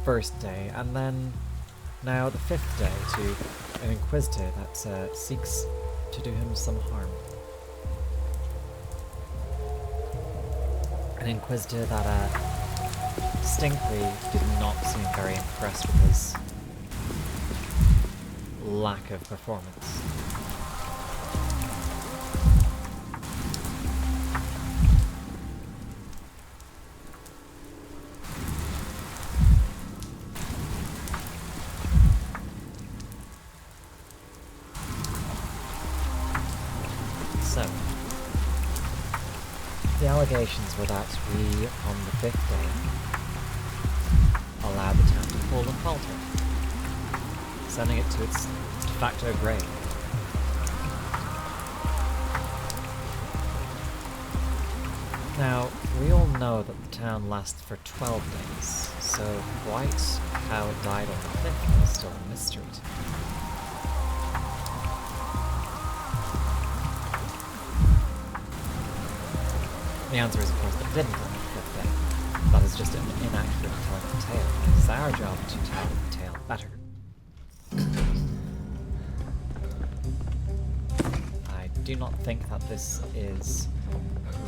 first day, and then now the 5th day to an inquisitor that seeks to do him some harm. An inquisitor that distinctly did not seem very impressed with his lack of performance. So, the allegations were that we, on the 5th day, allowed the town to fall and falter, sending it to its de facto grave. Now, we all know that the town lasts for 12 days, so quite how it died on the 5th is still a mystery to me. The answer is, of course, that it didn't on the 5th day. That is just an inaccurate telling of the tale. It is our job to tell the tale better. I do not think that this is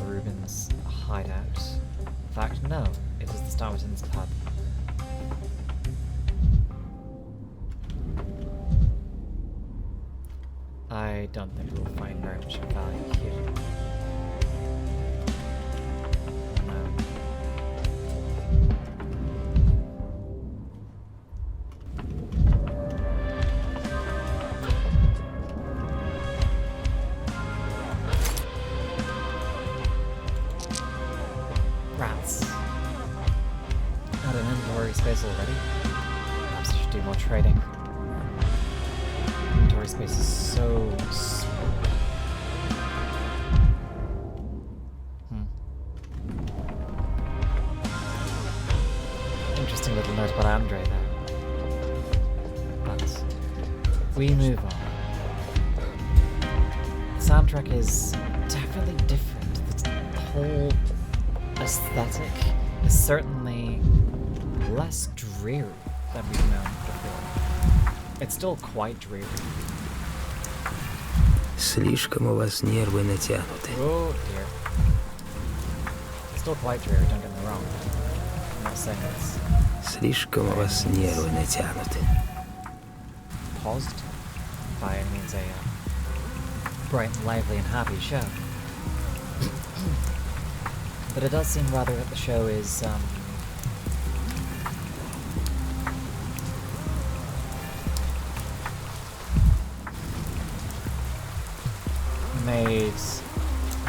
Reuben's hideout. In fact, no, it is the Starleton's pub. I don't think we will find very much value here. Already. Perhaps I should do more trading. Inventory space is so small. Interesting little note about Andre there. But we move on. The soundtrack is definitely different. The whole aesthetic is certainly less dreary than we've known before. It's still quite dreary. Слишком у вас нервы натянуты. Oh dear. It's still quite dreary, don't get me wrong. I'm not saying it's... Слишком у вас нервы натянуты. Positive. By any means a bright, lively and happy show. But it does seem rather that the show is, made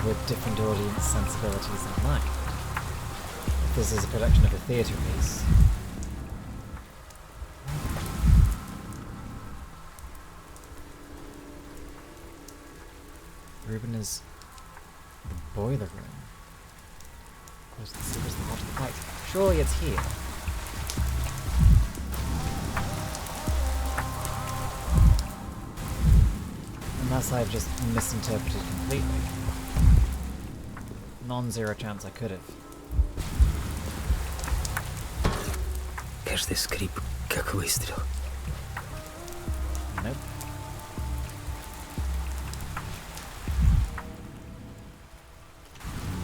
with different audience sensibilities in mind. If this is a production of a theatre piece, Reuben is the boiler room. Where's the heart of the pipe? Surely it's here. Unless I've just misinterpreted completely. Non-zero chance I could have. Каждый скрип, как выстрел. Nope.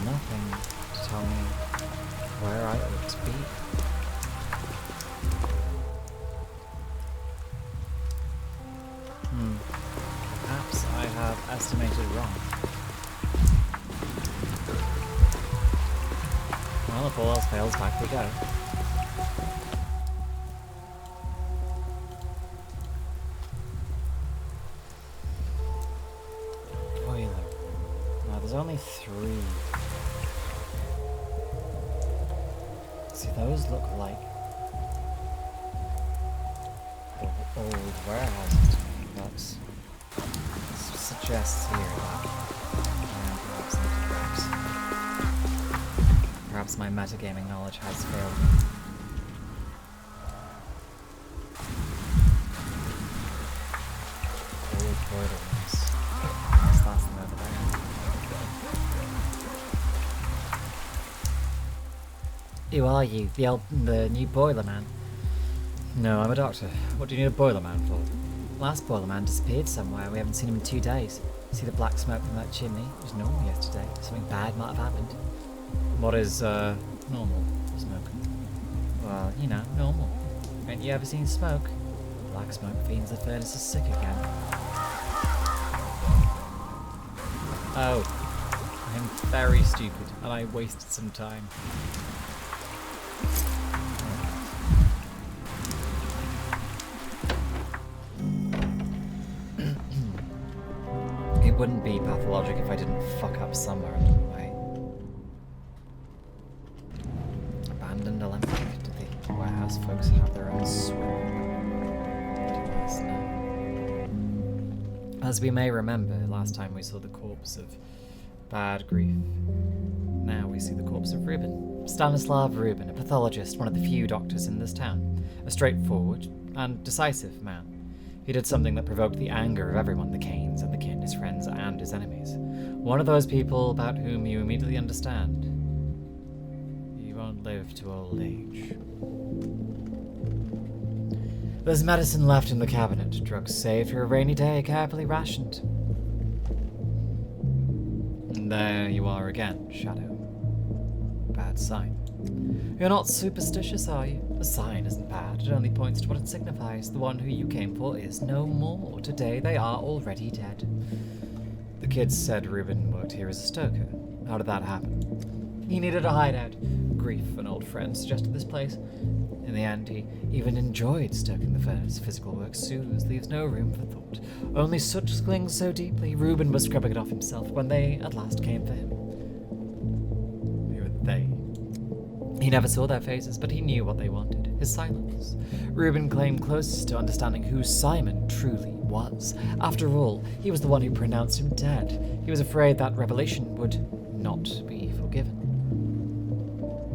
Nothing to tell me where I ought to be. Perhaps I have estimated wrong. Well, if all else fails, back we go. Boiler. Now, there's only 3. See, those look like the old warehouses to me, but this suggests here that perhaps my metagaming knowledge has failed me. Old boiler rooms. Yes, that's them over there. Who are you? The new boiler man? No, I'm a doctor. What do you need a boiler man for? Last boiler man disappeared somewhere. We haven't seen him in 2 days. See the black smoke from that chimney? It was normal yesterday. Something bad might have happened. What is, normal smoke? Well, you know, normal. Ain't you ever seen smoke? Black smoke means the furnace is sick again. Oh. I'm very stupid, and I wasted some time. It wouldn't be pathologic if I didn't fuck up somewhere along the way. Abandoned Olympic. Did the warehouse folks have their own swim? As we may remember, last time we saw the corpse of Bad Grief. Now we see the corpse of Reuben. Stanislav Reuben, a pathologist, one of the few doctors in this town. A straightforward and decisive man. He did something that provoked the anger of everyone, the Kains and the kin, his friends and his enemies. One of those people about whom you immediately understand. You won't live to old age. There's medicine left in the cabinet, drugs saved for a rainy day, carefully rationed. And there you are again, Shadow. Bad sign. You're not superstitious, are you? A sign isn't bad, it only points to what it signifies. The one who you came for is no more. Today they are already dead. The kids said Reuben worked here as a stoker. How did that happen? He needed a hideout. Grief, an old friend, suggested this place. In the end, he even enjoyed stoking the furnace. Physical work soothes, leaves no room for thought. Only soot clings so deeply. Reuben was scrubbing it off himself when they at last came for him. Who were they? He never saw their faces, but he knew what they wanted. His silence. Reuben claimed closest to understanding who Simon truly was. After all, he was the one who pronounced him dead. He was afraid that revelation would not be forgiven.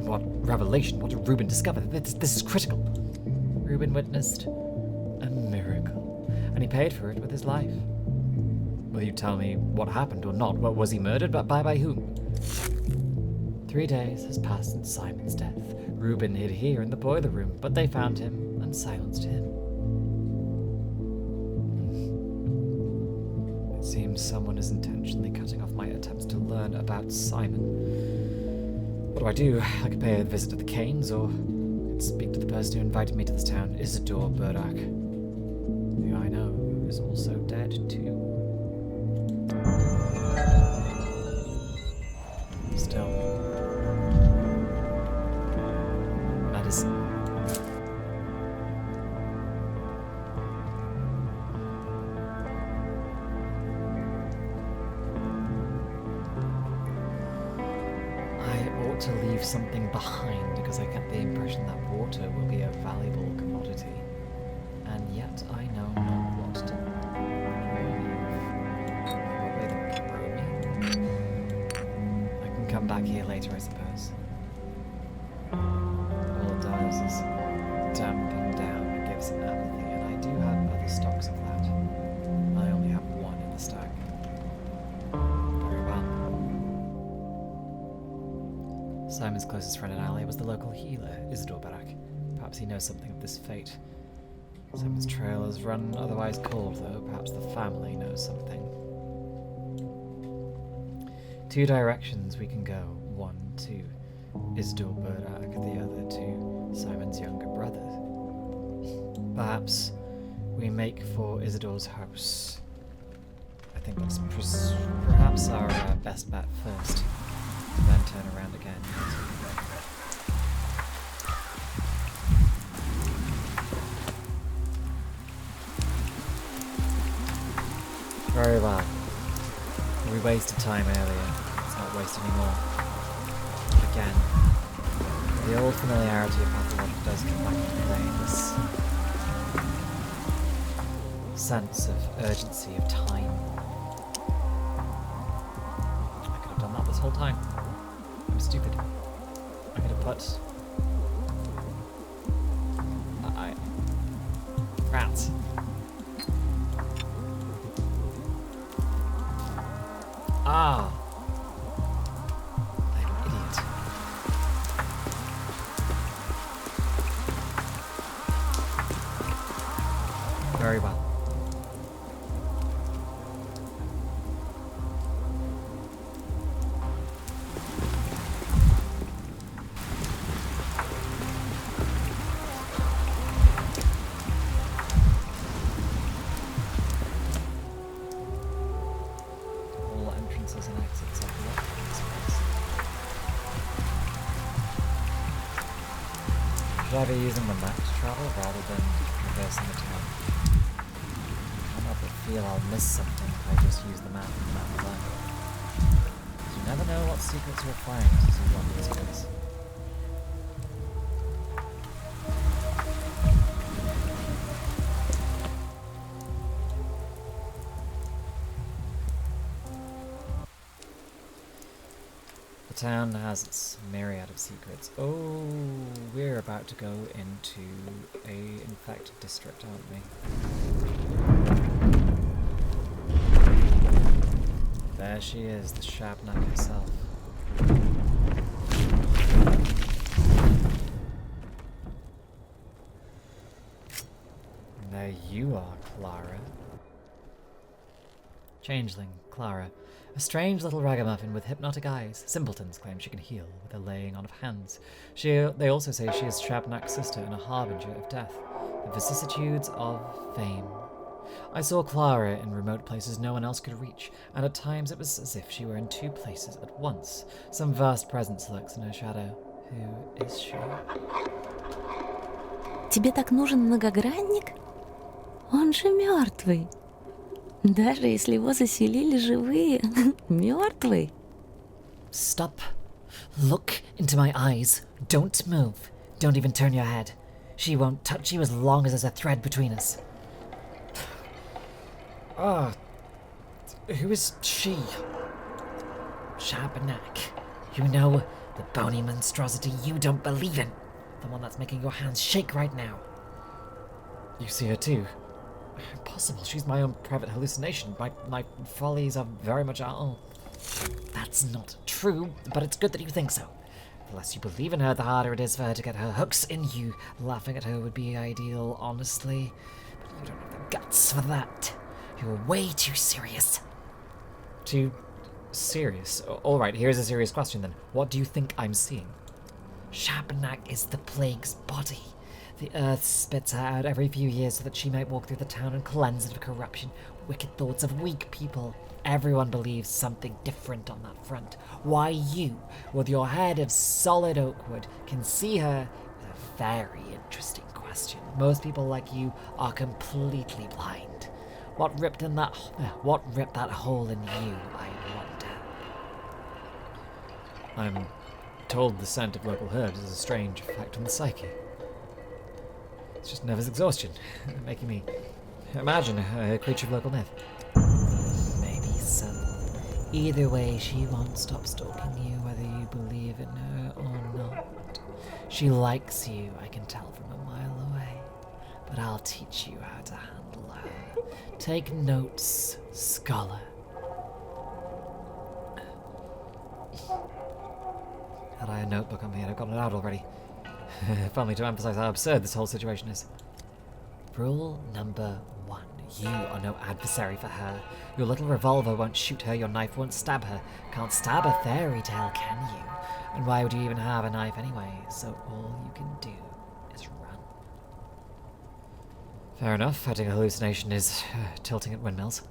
What revelation? What did Reuben discover? This is critical. Reuben witnessed a miracle, and he paid for it with his life. Will you tell me what happened or not? What, was he murdered? But by whom? 3 days has passed since Simon's death. Reuben hid here in the boiler room, but they found him and silenced him. It seems someone is intentionally cutting off my attempts to learn about Simon. What do? I could pay a visit to the Kains, or I could speak to the person who invited me to this town, Isidore Burakh, who I know is also dead too. Still. Medicine. To leave something behind because I get the impression that water will be a valuable commodity, and yet I know not what to leave. Probably the bromine. I can come back here later, I suppose. All it does is dampen down and gives an apathy, and I do have other stocks of that. I only have one in the stack. Simon's closest friend and ally was the local healer, Isidore Burakh. Perhaps he knows something of this fate. Simon's trail has run otherwise cold, though. Perhaps the family knows something. 2 directions we can go. One to Isidore Burakh, the other to Simon's younger brother. Perhaps we make for Isidore's house. I think that's perhaps our best bet first. Then turn around again. Very well. We wasted time earlier. Let's not waste any more. Again, the old familiarity of Pathologic does come back into play. This sense of urgency of time. I could have done that this whole time. I'm stupid. I could have put... Rats. Ah! I'm an idiot. Very well. All entrances and exits are blocked in this place. Should I be using the map to travel rather than traversing the town? I can't help but feel I'll miss something if I just use the map and the map alone. You never know what secrets you'll find as you wander this place. The town has its myriad of secrets. Oh, we're about to go into a infected district, aren't we? There she is, the Shabnak herself. And there you are, Clara. Changeling, Clara. A strange little ragamuffin with hypnotic eyes. Simpletons claim she can heal with the laying on of hands. They also say she is Shabnak's sister and a harbinger of death. The vicissitudes of fame. I saw Clara in remote places no one else could reach, and at times it was as if she were in two places at once. Some vast presence lurks in her shadow. Who is she? Тебе так нужен многогранник? Он же мертвый. Даже если его заселили живые, мертвый. Stop. Look into my eyes. Don't move. Don't even turn your head. She won't touch you as long as there's a thread between us. Ah, who is she? Shabnak. You know, the bony monstrosity you don't believe in. The one that's making your hands shake right now. You see her too? Impossible. She's my own private hallucination. My follies are very much our own. That's not true, but it's good that you think so. The less you believe in her, the harder it is for her to get her hooks in you. Laughing at her would be ideal, honestly. But you don't have the guts for that. You're way too serious. Too serious? Alright, here's a serious question then. What do you think I'm seeing? Shabnak is the plague's body. The earth spits her out every few years so that she might walk through the town and cleanse it of corruption, wicked thoughts of weak people. Everyone believes something different on that front. Why you, with your head of solid oak wood, can see her is a very interesting question. Most people like you are completely blind. What ripped that hole in you, I wonder? I'm told the scent of local herbs has a strange effect on the psyche. It's just nervous exhaustion, making me imagine a creature of local myth. Maybe so. Either way, she won't stop stalking you, whether you believe in her or not. She likes you, I can tell from a mile away. But I'll teach you how to handle her. Take notes, scholar. Had I a notebook on me, I'd have gotten it out already. If only to emphasize how absurd this whole situation is. Rule number 1. You are no adversary for her. Your little revolver won't shoot her, your knife won't stab her. Can't stab a fairy tale, can you? And why would you even have a knife anyway? So all you can do is run. Fair enough. Having a hallucination is tilting at windmills.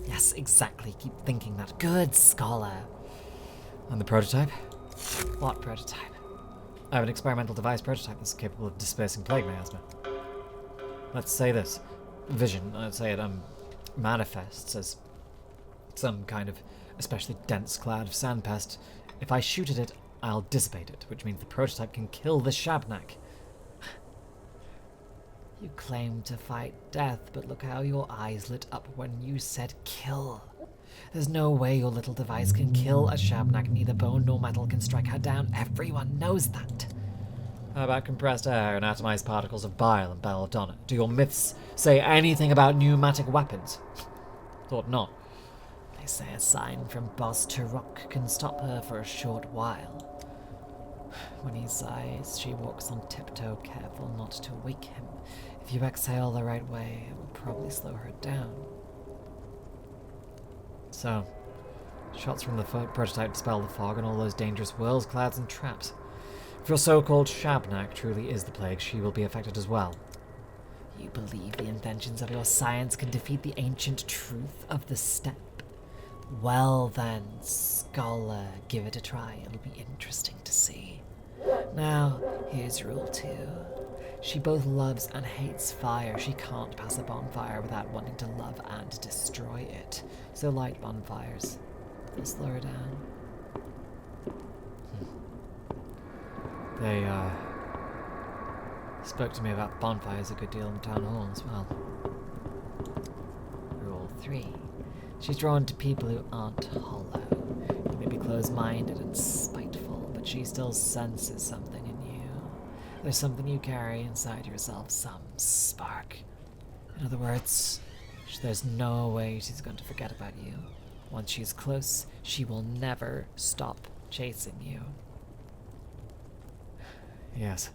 Yes, exactly. Keep thinking that. Good scholar. And the prototype? What prototype? I have an experimental device prototype that's capable of dispersing plague miasma. Let's say this. Vision, let's say it manifests as some kind of especially dense cloud of sandpest. If I shoot at it, I'll dissipate it, which means the prototype can kill the Shabnak. You claim to fight death, but look how your eyes lit up when you said kill. There's no way your little device can kill a Shabnak. Neither bone nor metal can strike her down. Everyone knows that. How about compressed air and atomized particles of bile and belladonna? Do your myths say anything about pneumatic weapons? Thought not. They say a sign from Boss Turok can stop her for a short while. When he sighs, she walks on tiptoe, careful not to wake him. If you exhale the right way, it will probably slow her down. So, shots from the prototype dispel the fog and all those dangerous whirls, clouds, and traps. If your so-called Shabnak truly is the plague, she will be affected as well. You believe the inventions of your science can defeat the ancient truth of the steppe? Well then, scholar, give it a try. It'll be interesting to see. Now, here's rule 2. She both loves and hates fire. She can't pass a bonfire without wanting to love and destroy it. So light bonfires. They'll slow her down. They, spoke to me about bonfires a good deal in the town hall as well. Rule 3. She's drawn to people who aren't hollow. You may be close-minded and spiteful, but she still senses something in you. There's something you carry inside yourself, some spark. In other words, there's no way she's going to forget about you. Once she's close, she will never stop chasing you. Yes.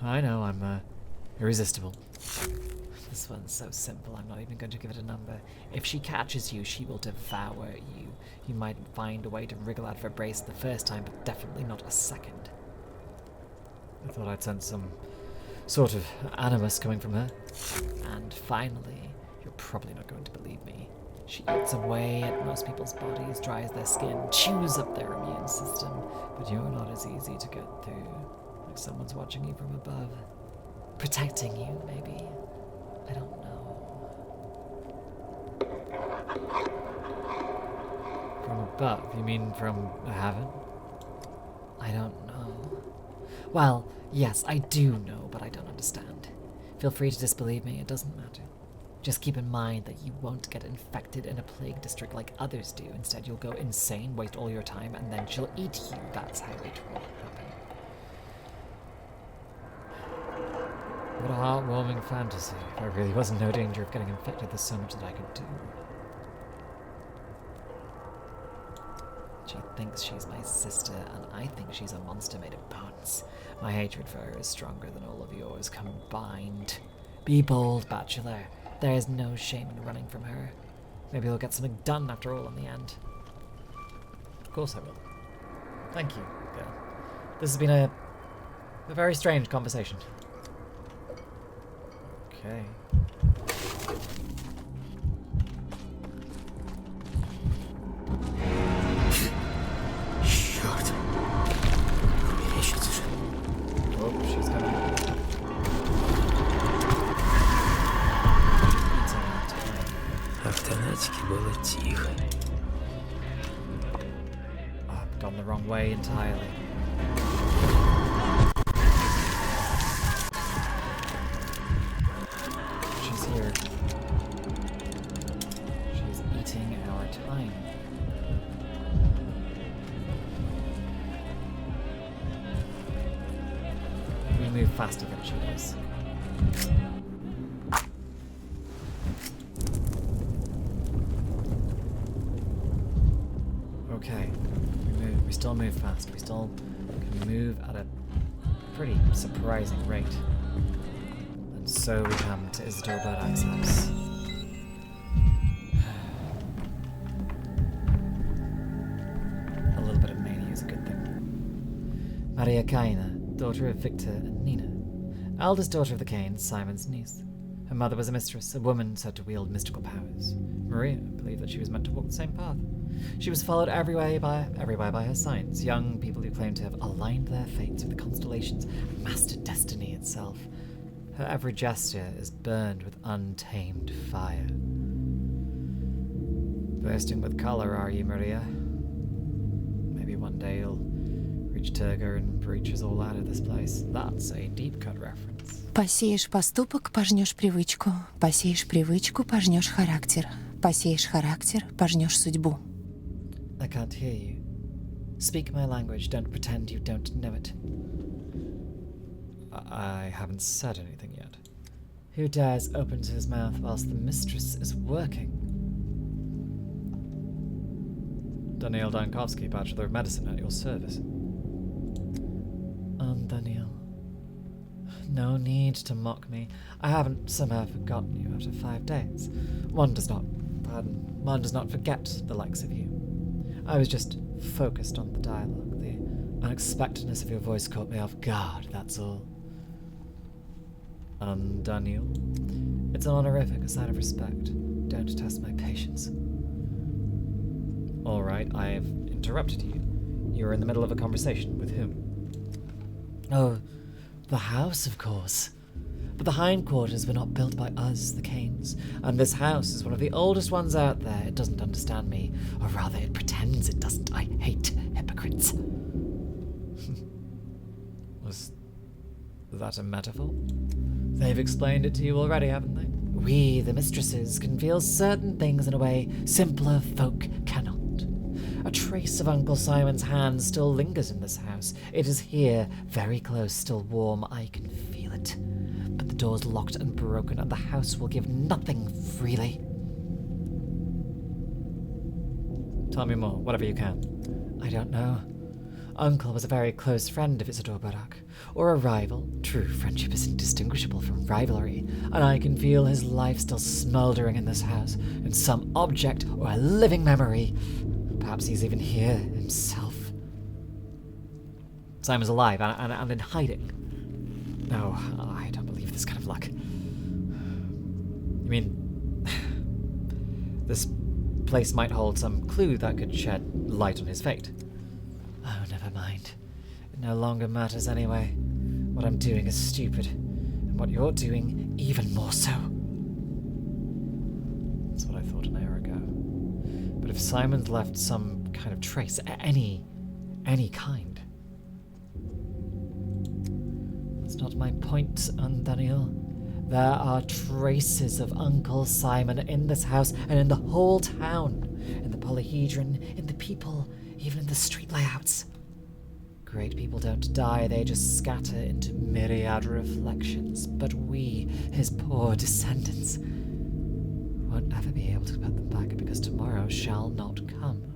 I know, I'm, irresistible. This one's so simple, I'm not even going to give it a number. If she catches you, she will devour you. You might find a way to wriggle out of her brace the first time, but definitely not a second. I thought I'd sense some sort of animus coming from her. And finally, you're probably not going to believe me. She eats away at most people's bodies, dries their skin, chews up their immune system, but you're not as easy to get through. Like someone's watching you from above. Protecting you, maybe. I don't know. From above? You mean from heaven? I don't know. Well, yes, I do know, but I don't understand. Feel free to disbelieve me, it doesn't matter. Just keep in mind that you won't get infected in a plague district like others do. Instead, you'll go insane, waste all your time, and then she'll eat you. That's how it will happen. What a heartwarming fantasy. If I really was in no danger of getting infected, there's so much that I could do. She thinks she's my sister, and I think she's a monster made of bones. My hatred for her is stronger than all of yours combined. Be bold, bachelor. There is no shame in running from her. Maybe we'll get something done after all in the end. Of course I will. Thank you, girl. This has been a very strange conversation. Okay. Черт. Мерещится же. Oh, she's gonna... А в Танатике было тихо. Oh, I've gone the wrong way entirely. She's here. She's eating our time. We move faster than she does. Okay, we still move fast. We still can move at a pretty surprising rate. And so we come to Isidore Burakh's house. A little bit of mania is a good thing. Maria Kaina, daughter of Victor and Nina. Eldest daughter of the Kains, Simon's niece. Her mother was a mistress, a woman said to wield mystical powers. Maria believed that she was meant to walk the same path. She was followed everywhere by her signs, young people who claimed to have aligned their fates with the constellations and mastered destiny itself. Her every gesture is burned with untamed fire. Bursting with color, are you, Maria? Maybe one day you'll reach Turga and breach us all out of this place. That's a deep cut reference. Посеешь поступок, пожнешь привычку. Посеешь привычку, пожнешь характер. Посеешь характер, пожнешь судьбу. I can't hear you. Speak my language, don't pretend you don't know it. I haven't said anything yet. Who dares open his mouth whilst the mistress is working? Daniil Dankovsky, Bachelor of Medicine, at your service. Daniil. No need to mock me. I haven't somehow forgotten you after 5 days. One does not forget the likes of you. I was just focused on the dialogue. The unexpectedness of your voice caught me off guard, that's all. Daniil, it's an honorific, a sign of respect. Don't test my patience. All right, I've interrupted you. You were in the middle of a conversation. With whom? Oh, the house, of course. But the hindquarters were not built by us, the Kains, and this house is one of the oldest ones out there. It doesn't understand me, or rather, it pretends it doesn't. I hate hypocrites. Was that a metaphor? They've explained it to you already, haven't they? We, the mistresses, can feel certain things in a way simpler folk cannot. A trace of Uncle Simon's hand still lingers in this house. It is here, very close, still warm. I can feel it. But the door's locked and broken, and the house will give nothing freely. Tell me more, whatever you can. I don't know. Uncle was a very close friend of Isidore Burakh, or a rival. True friendship is indistinguishable from rivalry, and I can feel his life still smouldering in this house, in some object or a living memory. Perhaps he's even here himself. Simon's alive and in hiding. No, I don't believe this kind of luck. You mean, this place might hold some clue that could shed light on his fate? Oh, never mind. It no longer matters anyway. What I'm doing is stupid, and what you're doing even more so. That's what I thought an hour ago. But if Simon's left some kind of trace, any kind... That's not my point, Daniil. There are traces of Uncle Simon in this house and in the whole town. In the polyhedron, in the people, even in the street layouts. Great people don't die, they just scatter into myriad reflections. But we, his poor descendants, won't ever be able to put them back because tomorrow shall not come.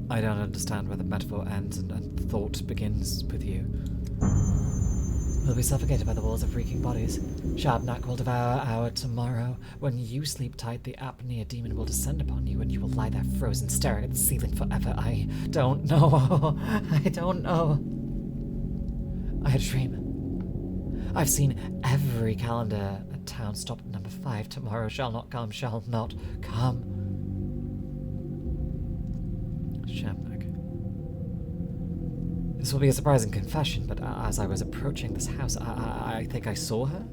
I don't understand where the metaphor ends and thought begins with you. We'll be suffocated by the walls of reeking bodies. Shabnak will devour our tomorrow. When you sleep tight, the apnea demon will descend upon you and you will lie there frozen, staring at the ceiling forever. I don't know. I don't know. I had a dream. I've seen every calendar at town stop at number 5. Tomorrow shall not come, shall not come. Shabnak. This will be a surprising confession, but as I was approaching this house, I think I saw her?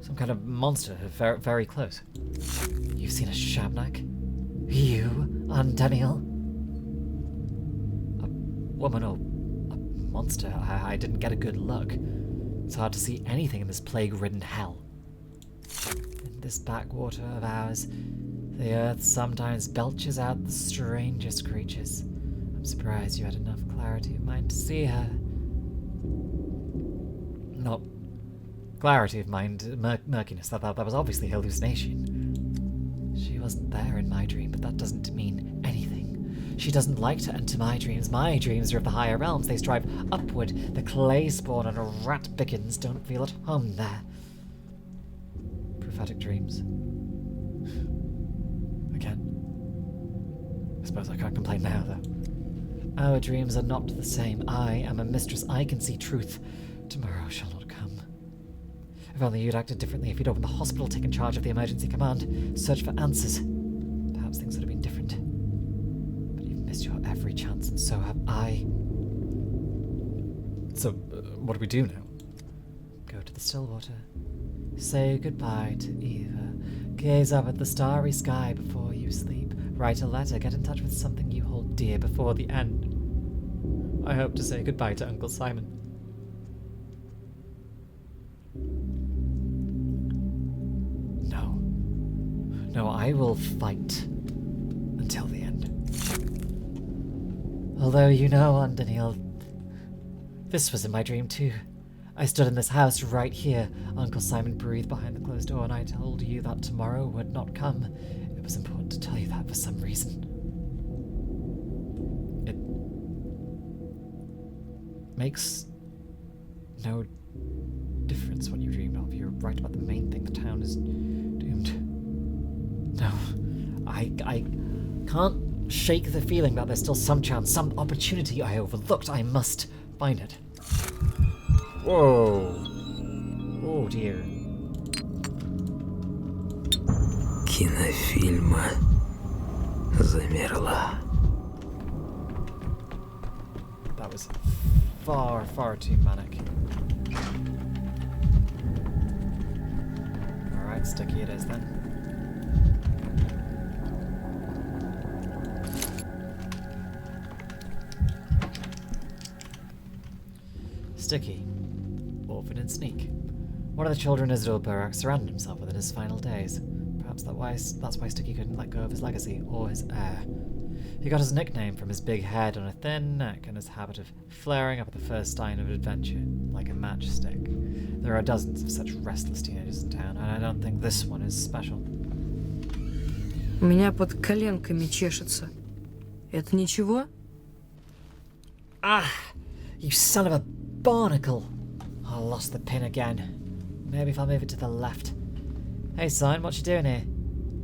Some kind of monster, very, very close. You've seen a Shabnak? You, Daniil? A woman or a monster? I didn't get a good look. It's hard to see anything in this plague-ridden hell. In this backwater of ours, the earth sometimes belches out the strangest creatures. I'm surprised you had enough clarity of mind to see her. Not clarity of mind, murkiness. That was obviously hallucination. She wasn't there in my dream, but that doesn't mean anything. She doesn't like to enter my dreams. My dreams are of the higher realms. They strive upward. The clay spawn and rat biggins don't feel at home there. Prophetic dreams. Again. I suppose I can't complain now, though. Our dreams are not the same. I am a mistress. I can see truth. Tomorrow shall not come. If only you'd acted differently, if you'd opened the hospital, taken charge of the emergency command, searched for answers. Perhaps things would have been different. But you've missed your every chance, and so have I. So, what do we do now? Go to the Stillwater. Say goodbye to Eva. Gaze up at the starry sky before you sleep. Write a letter. Get in touch with something you hold dear before the end. I hope to say goodbye to Uncle Simon. No, I will fight until the end. Although you know, Daniil, this was in my dream too. I stood in this house right here. Uncle Simon breathed behind the closed door, and I told you that tomorrow would not come. It was important to tell you that for some reason. makes no difference what you dream of. You're right about the main thing. The town is doomed. No, I can't shake the feeling that there's still some chance, some opportunity I overlooked. I must find it. Whoa. Oh dear. Кинофильма замерла. That was far, far too manic. Alright, sticky it is then. Sticky. Orphan and sneak. One of the children Isidore Burakh surrounded himself with in his final days. Perhaps that's why Sticky couldn't let go of his legacy, or his heir. He got his nickname from his big head on a thin neck and his habit of flaring up at the first sign of adventure, like a matchstick. There are dozens of such restless teenagers in town, and I don't think this one is special. У меня под коленками чешется. Это ничего? Ah! You son of a barnacle! I lost the pin again. Maybe if I move it to the left. Hey, son, what you doing here?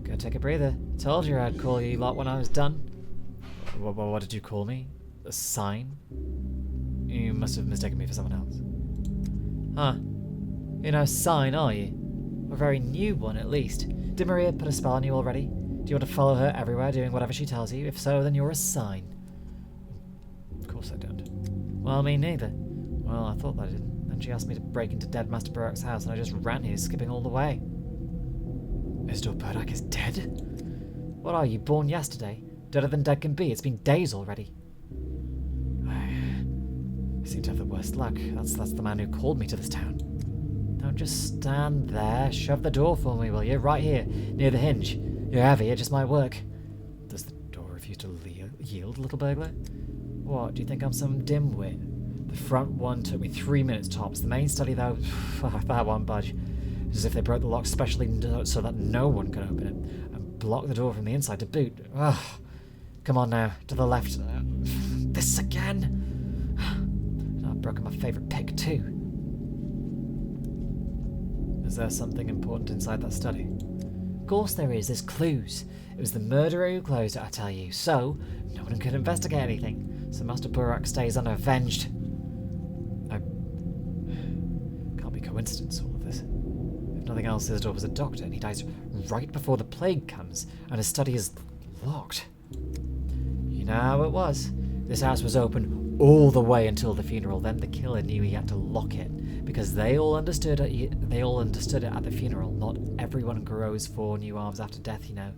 Go take a breather. Told you I'd call you lot when I was done. What did you call me? A sign? You must have mistaken me for someone else. Huh. You're no sign, are you? A very new one, at least. Did Maria put a spell on you already? Do you want to follow her everywhere, doing whatever she tells you? If so, then you're a sign. Of course I don't. Well, me neither. Well, I thought that I didn't. Then she asked me to break into dead Master Burakh's house, and I just ran here, skipping all the way. Mr. Burakh is dead? What are you, born yesterday? Deader than dead can be. It's been days already. I seem to have the worst luck. That's the man who called me to this town. Don't just stand there. Shove the door for me, will you? Right here, near the hinge. You're heavy, it just might work. Does the door refuse to yield, little burglar? What, do you think I'm some dimwit? The front one took me 3 minutes tops. The main study, though, that won't budge. It's as if they broke the lock specially so that no one could open it, and block the door from the inside to boot. Ugh. Come on now, to the left. This again? And I've broken my favourite pick too. Is there something important inside that study? Of course there is, there's clues. It was the murderer who closed it, I tell you. So, no one could investigate anything. So Master Burakh stays unavenged. Can't be coincidence, all of this. If nothing else, Isidore was a doctor, and he dies right before the plague comes, and his study is locked. You know how it was. This house was open all the way until the funeral. Then the killer knew he had to lock it, because they all understood it. They all understood it at the funeral. Not everyone grows 4 new arms after death, you know.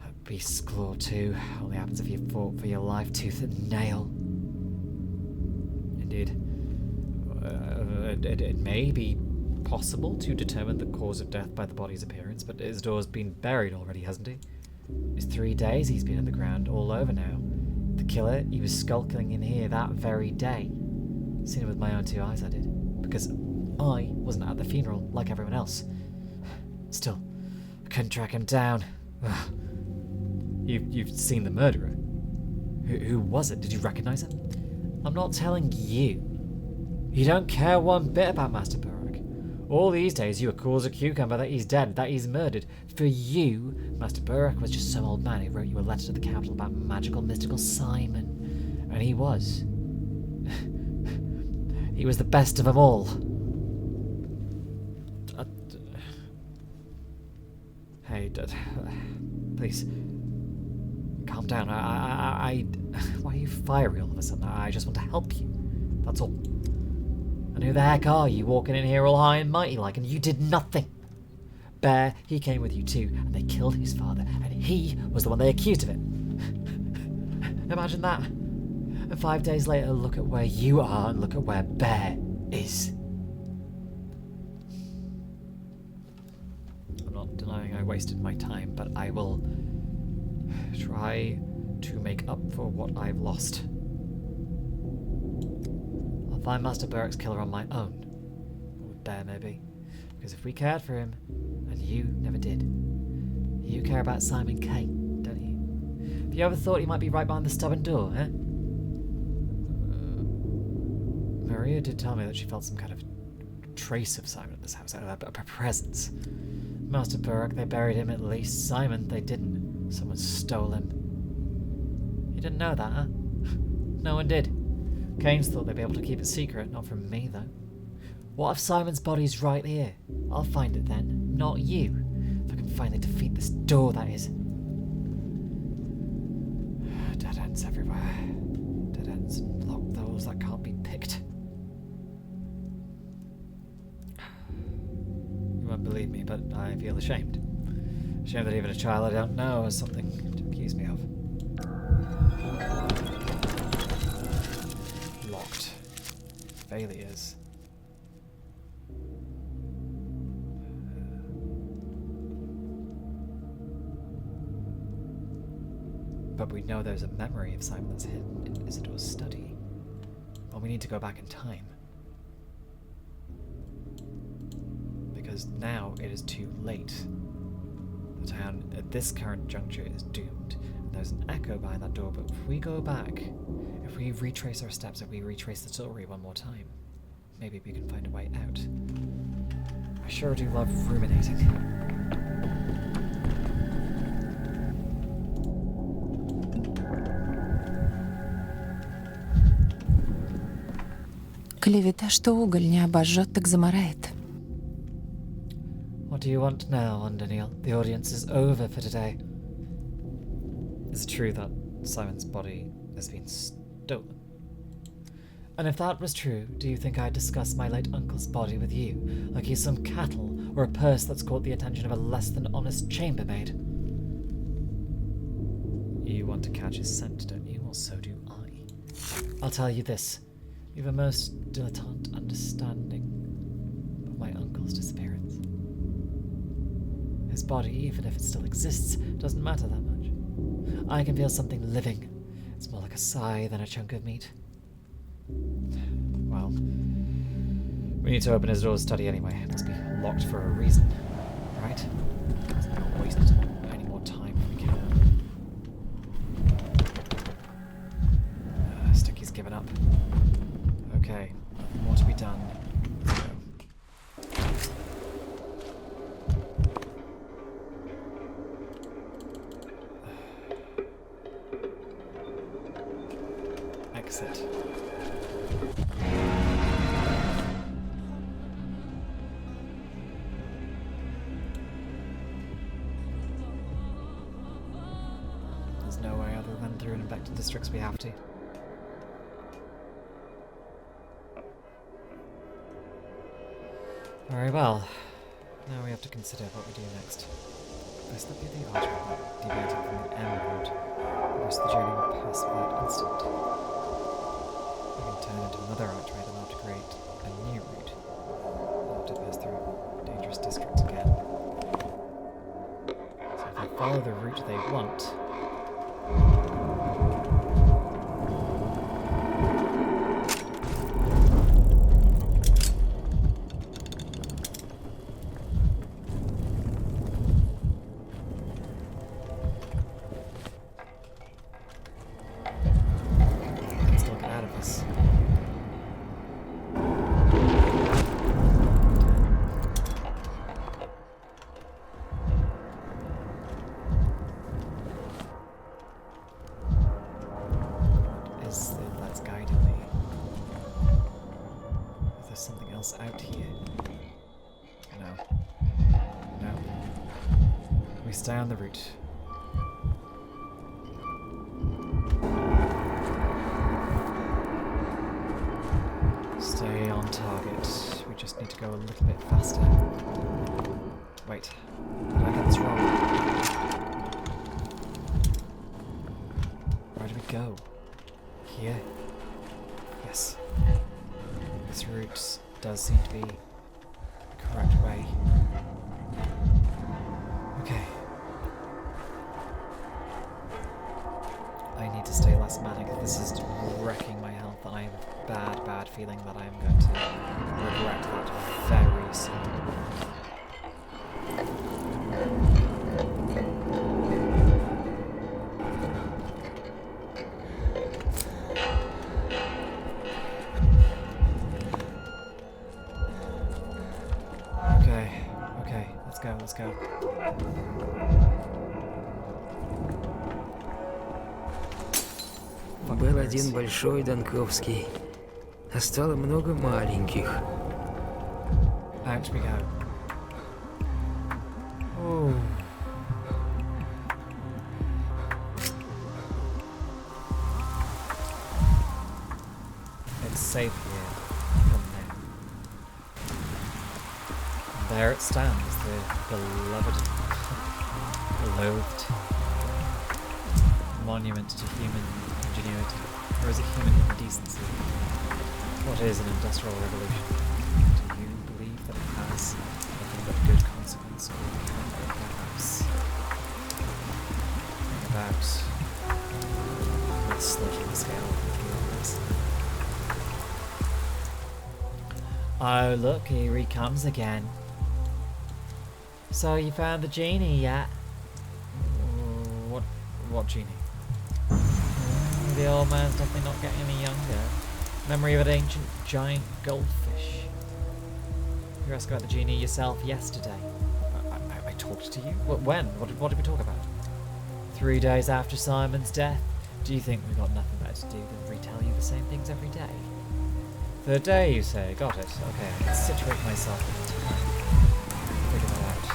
A beast's claw too. Only happens if you fought for your life tooth and nail. Indeed. It may be possible to determine the cause of death by the body's appearance, but Isidore's been buried already, hasn't he? It's 3 days he's been in the ground, all over now. The killer, he was skulking in here that very day. Seen it with my own 2 eyes, I did. Because I wasn't at the funeral like everyone else. Still, I couldn't track him down. Ugh. You've seen the murderer. Who was it? Did you recognize him? I'm not telling you. You don't care one bit about Master Burakh. All these days you were cool as a cucumber that he's dead, that he's murdered. For you, Master Burakh was just some old man who wrote you a letter to the capital about magical, mystical Simon. And he was. He was the best of them all. Hey, please. Calm down. Why are you fiery all of a sudden? I just want to help you. That's all. And who the heck are you walking in here all high and mighty like, and you did nothing? Bear, he came with you too, and they killed his father, and he was the one they accused of it. Imagine that. And 5 days later, look at where you are and look at where Bear is. I'm not denying I wasted my time, but I will try to make up for what I've lost. I'll find Master Burakh's killer on my own. Or with Bear, maybe. Because if we cared for him, and you never did, you care about Simon Kains, don't you? Have you ever thought he might be right behind the stubborn door, eh? Maria did tell me that she felt some kind of trace of Simon in this house, a presence. Master Burakh, they buried him at least. Simon, they didn't. Someone stole him. You didn't know that, huh? No one did. Kains thought they'd be able to keep it secret, not from me, though. What if Simon's body's right here? I'll find it then, not you. If I can finally defeat this door, that is. Dead ends everywhere. Dead ends and locked doors that can't be picked. You won't believe me, but I feel ashamed. Ashamed that even a child I don't know has something to accuse me of. Locked. Failures. But we know there's a memory of Simon that's hidden in Isidore's study. Well, we need to go back in time. Because now it is too late. The town at this current juncture is doomed. And there's an echo behind that door, but if we go back, if we retrace our steps, if we retrace the story one more time, maybe we can find a way out. I sure do love ruminating. Клевета, что уголь не обожжет, так замарает. What do you want now, Daniil? The audience is over for today. Is it true that Simon's body has been stolen? And if that was true, do you think I'd discuss my late uncle's body with you, like he's some cattle or a purse that's caught the attention of a less than honest chambermaid? You want to catch his scent, don't you? Well, so do I. I'll tell you this. You have a most dilettante understanding of my uncle's disappearance. His body, even if it still exists, doesn't matter that much. I can feel something living. It's more like a sigh than a chunk of meat. Well, we need to open Isidore's study anyway. It must be locked for a reason, right? Let's not waste any more time if we can. Sticky's given up. Okay, nothing more to be done. Let's go. Exit. There's no way other than through infected districts we have to. Very well. Now we have to consider what we do next. First, look at the archway that deviated from the M route. The rest of the journey will pass without incident. We can turn into another archway that will have to create a new route. We'll have to pass through dangerous districts again. So if I follow the route they want, out here? No. No. We stay on the route. Stay on target. We just need to go a little bit faster. Wait. Did I get this wrong? Where do we go? Here? Yes. This route does seem to be the correct way. Okay. I need to stay less manic. This is wrecking my health, and I have a bad feeling that I am going to regret that very soon. let's go. Был один большой Данковский, а стало много маленьких. Out we go. Ooh. It's safe here. Come now. And there it stands, the beloved, loathed monument to human ingenuity, or is it human indecency? What is an industrial revolution? Do you believe that it has nothing but good consequence, or can it perhaps bring about a sliding scale of chaos? Oh look, here he comes again. So you found the genie yet? What genie? The old man's definitely not getting any younger. Memory of an ancient giant goldfish. You asked about the genie yourself yesterday. I talked to you? When? What did we talk about? 3 days after Simon's death? Do you think we've got nothing better to do than retell you the same things every day? Third day, you say? Got it. Okay, I can situate myself in time. Figure that out.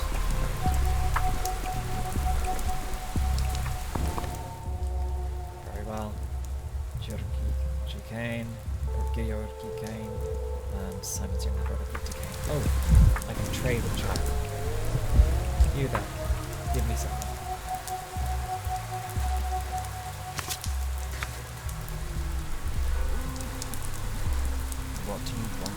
Very well. Kains, Kains, and Simon's younger brother, Petitioning. Oh, I can trade with you. You then, give me something. What do you want?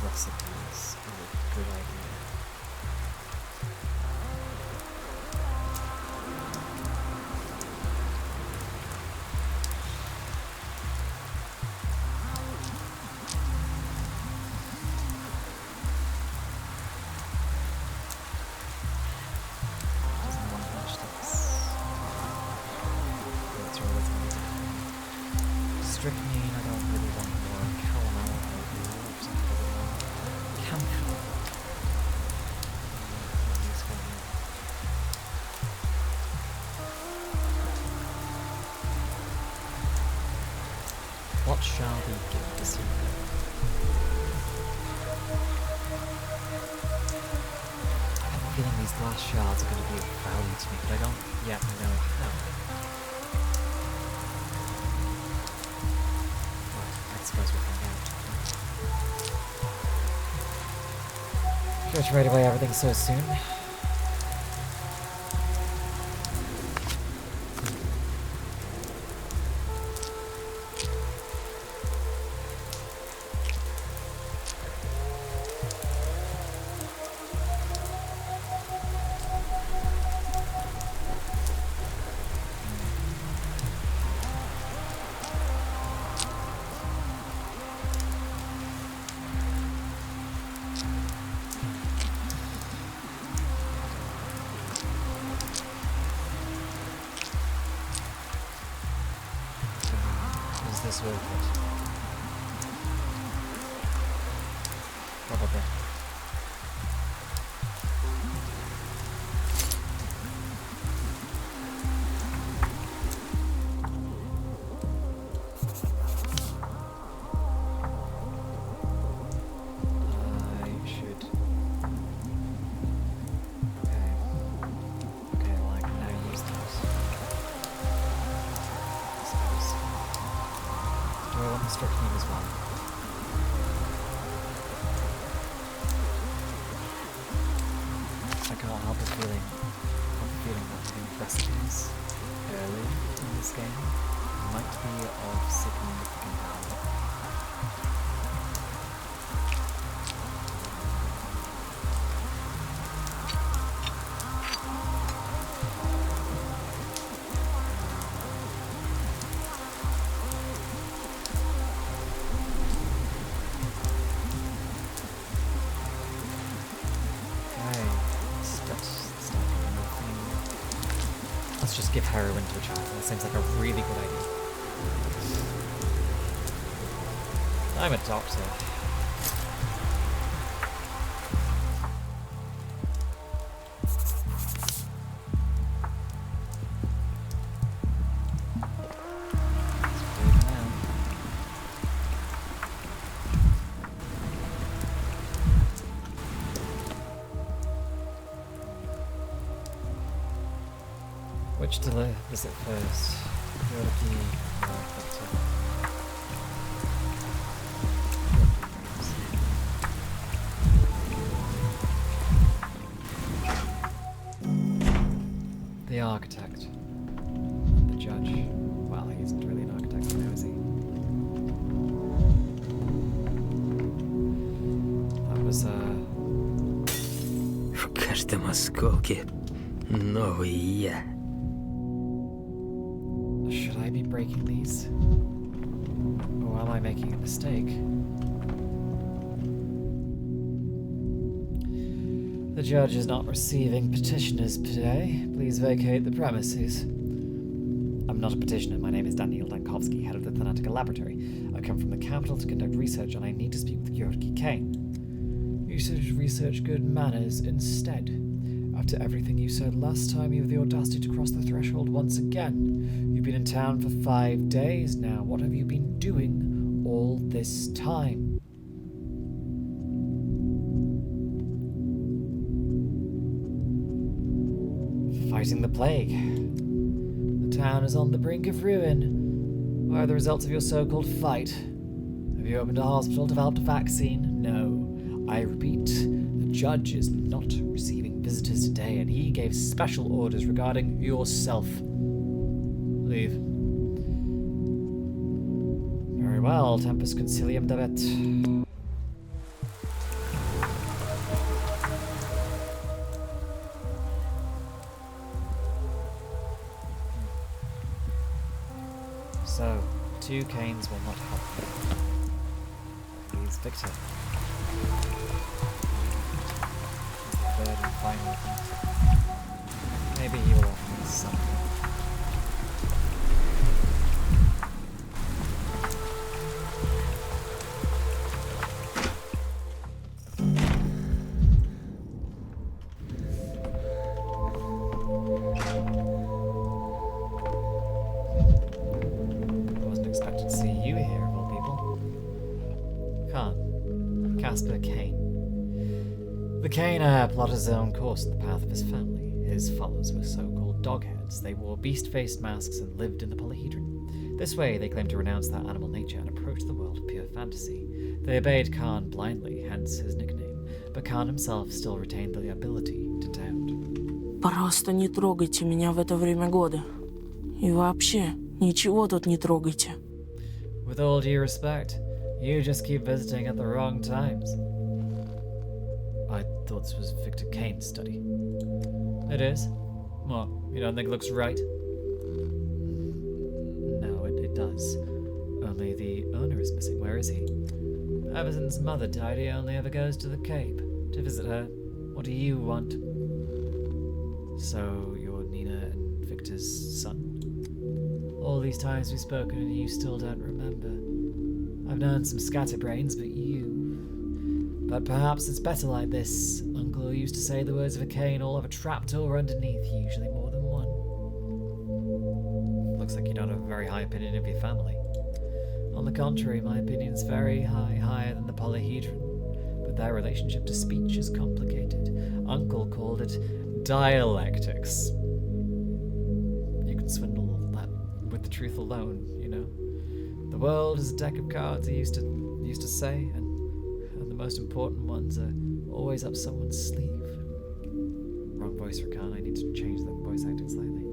Recipes is a good idea. Doesn't want vegetables. That's right. Strychnine, I don't really want more. Calamari, or something. Camphor. What shall we give this evening? I have a feeling these glass shards are going to be of value to me, but I don't yet know how. Right, I suppose we'll find out. Can't trade away everything so soon. Is this worth it? Probably. I should. Okay, well I can now use those. I suppose. Do I want the strychnine as well? I can't help but feeling that the recipes early in this game might be of significant value. let's just give heroin to a child. That seems like a really good idea. I'm a doctor. Which to visit first? Yulia or Victor? The architect. The judge. Well, he isn't really an architect now, is he? That was В каждом осколке новый я. Should I be breaking these? Or am I making a mistake? The judge is not receiving petitioners today. Please vacate the premises. I'm not a petitioner. My name is Daniil Dankovsky, head of the Fanatical Laboratory. I come from the capital to conduct research, and I need to speak with Yulia Kains. You should research good manners instead. After everything you said last time, you have the audacity to cross the threshold once again. You've been in town for 5 days now. What have you been doing all this time? Fighting the plague. The town is on the brink of ruin. What are the results of your so-called fight? Have you opened a hospital, developed a vaccine? No. I repeat, the judge is not receiving visitors today, and he gave special orders regarding yourself. Leave. Very well, tempus concilium debet. So, 2 Kains will not help me. Leaves Victor. The third and final thing. Maybe he will offer me something. Kain plotted his own course in the path of his family. His followers were so-called dogheads. They wore beast-faced masks and lived in the polyhedron. This way, they claimed to renounce their animal nature and approach the world of pure fantasy. They obeyed Kain blindly, hence his nickname, but Kain himself still retained the ability to doubt. Просто не трогайте меня в это время года. И вообще, ничего тут не трогайте. With all due respect, you just keep visiting at the wrong times. I thought this was Victor Kain's study. It is? What, you don't think it looks right? No, it does. Only the owner is missing. Where is he? Ever since Mother died, he only ever goes to the Cape to visit her. What do you want? So, you're Nina and Victor's son? All these times we've spoken and you still don't remember. I've known some scatterbrains, but you... But perhaps it's better like this. Uncle used to say the words of a Kain all have a trapdoor underneath, usually more than one. Looks like you don't have a very high opinion of your family. On the contrary, my opinion's very high, higher than the polyhedron. But their relationship to speech is complicated. Uncle called it dialectics. You can swindle that with the truth alone, you know. The world is a deck of cards, he used to say, and the most important ones are always up someone's sleeve. Wrong voice for Kain. I need to change that voice acting slightly.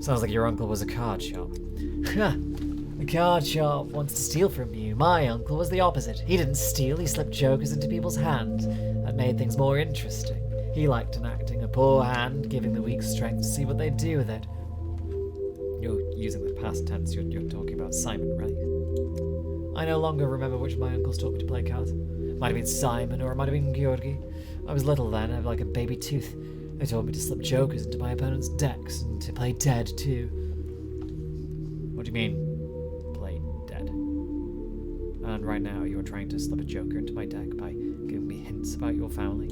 Sounds like your uncle was a card shop. The card shop wants to steal from you. My uncle was the opposite. He didn't steal, he slipped jokers into people's hands. That made things more interesting. He liked enacting a poor hand, giving the weak strength to see what they'd do with it. You're using the past tense, you're talking about Simon, right? I no longer remember which of my uncles taught me to play cards. It might have been Simon, or it might have been Georgi. I was little then, I had like a baby tooth. They told me to slip jokers into my opponent's decks and to play dead too. What do you mean, play dead? And right now you're trying to slip a joker into my deck by giving me hints about your family?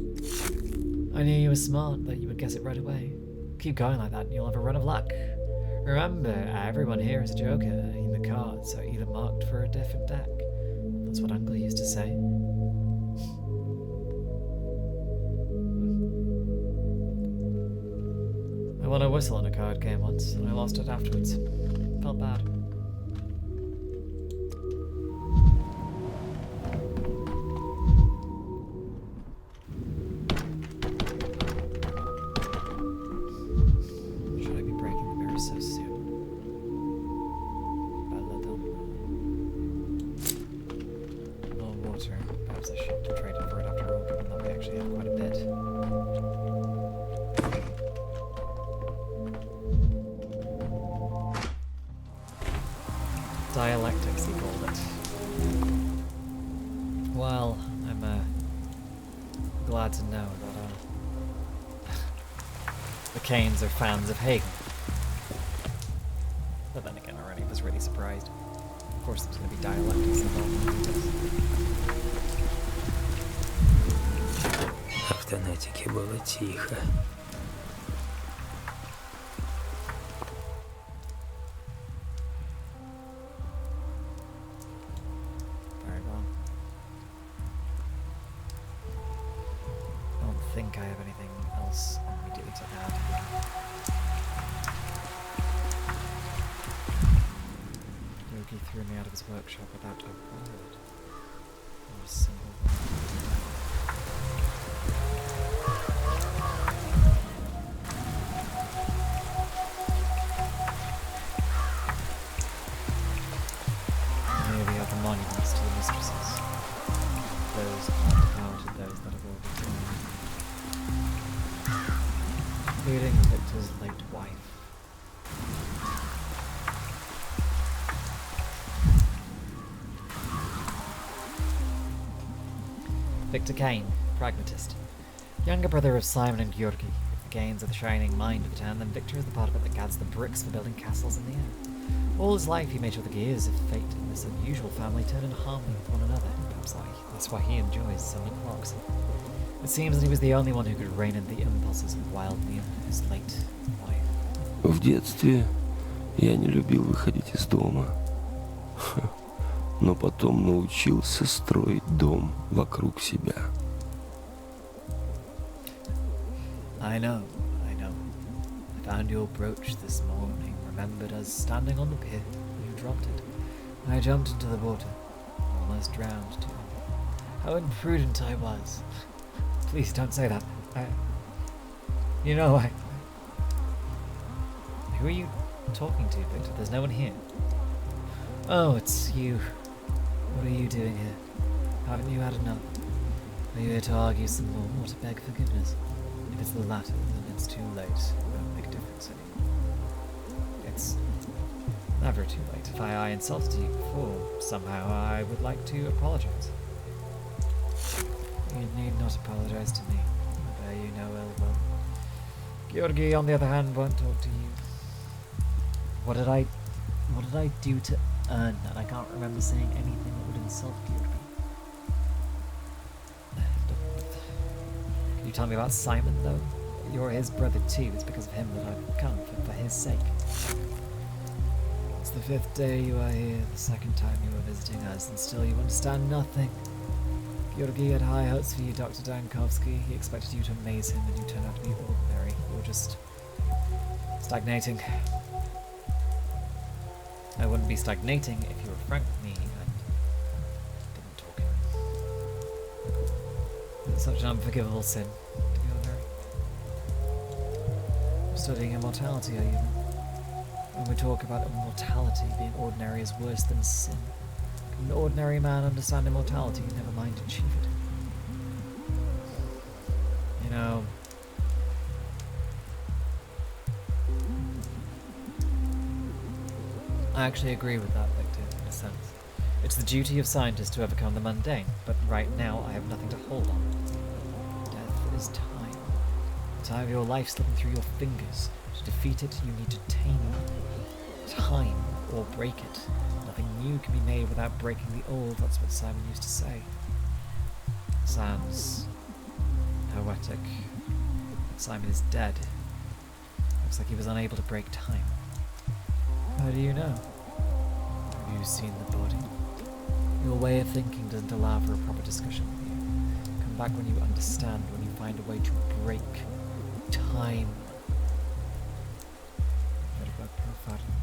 I knew you were smart, that you would guess it right away. Keep going like that and you'll have a run of luck. Remember, everyone here is a joker, and the cards are either marked for a different deck. That's what Uncle used to say. I won a whistle in a card game once, and I lost it afterwards. Felt bad. Should I be breaking the mirror so soon? More water. Perhaps I should have traded for it after all, given that we actually have quite a bit. Dialectics, he called it. Well, I'm glad to know that the Kains are fans of Hegel. But then again, already was really surprised. Of course, there's going to be dialectics involved in this. В тонатике было тихо. Very well. I don't think I have anything else immediately to add. Yogi threw me out of his workshop without a word. Not a single word. Here we have the monuments to the mistresses. Those hand power to those that have already died. Including Victor's late wife. Victor Kain, pragmatist. Younger brother of Simon and Georgi. If the Kains are the shining mind of the town, then Victor is the part of it that gathers the bricks for building castles in the air. All his life he made sure the gears of fate in this unusual family turn in harmony with one another. Perhaps that's why he enjoys so many clocks. It seems that he was the only one who could rein in the impulses of wild Neil, his late wife. В детстве я не любил выходить из дома, но потом научился строить дом вокруг себя. I know. I found your brooch this morning, remembered us standing on the pier. You dropped it. I jumped into the water, almost drowned too. How imprudent I was. Please don't say that. Who are you talking to, Victor? There's no one here. Oh, it's you. What are you doing here? Haven't you had enough? Are you here to argue some more, or to beg forgiveness? If it's the latter, then it's too late. It won't make a difference anymore. It's never too late. If I insulted you before, somehow I would like to apologize. You need not apologize to me. I bear you no ill will. Georgi, on the other hand, won't talk to you. What did I do to earn that? I can't remember saying anything that would insult Georgi. Can you tell me about Simon, though? You're his brother too. It's because of him that I've come, for his sake. It's the 5th day you are here, the 2nd time you are visiting us, and still you understand nothing. Georgi had high hopes for you, Dr. Dankovsky. He expected you to amaze him, and you turned out to be ordinary. You're just stagnating. I wouldn't be stagnating if you were frank with me and didn't talk him. It's such an unforgivable sin to be ordinary. You're studying immortality, are you? When we talk about immortality, being ordinary is worse than sin. Can an ordinary man understand immortality, never mind achieve it? You know, I actually agree with that, Victor, in a sense. It's the duty of scientists to overcome the mundane, but right now I have nothing to hold on. Death is time. time of your life slipping through your fingers. To defeat it, you need to tame time or break it. Nothing new can be made without breaking the old, that's what Simon used to say. Sounds poetic. Simon is dead. Looks like he was unable to break time. How do you know? Have you seen the body? Your way of thinking doesn't allow for a proper discussion with you. Come back when you understand, when you find a way to break time. What about profiling?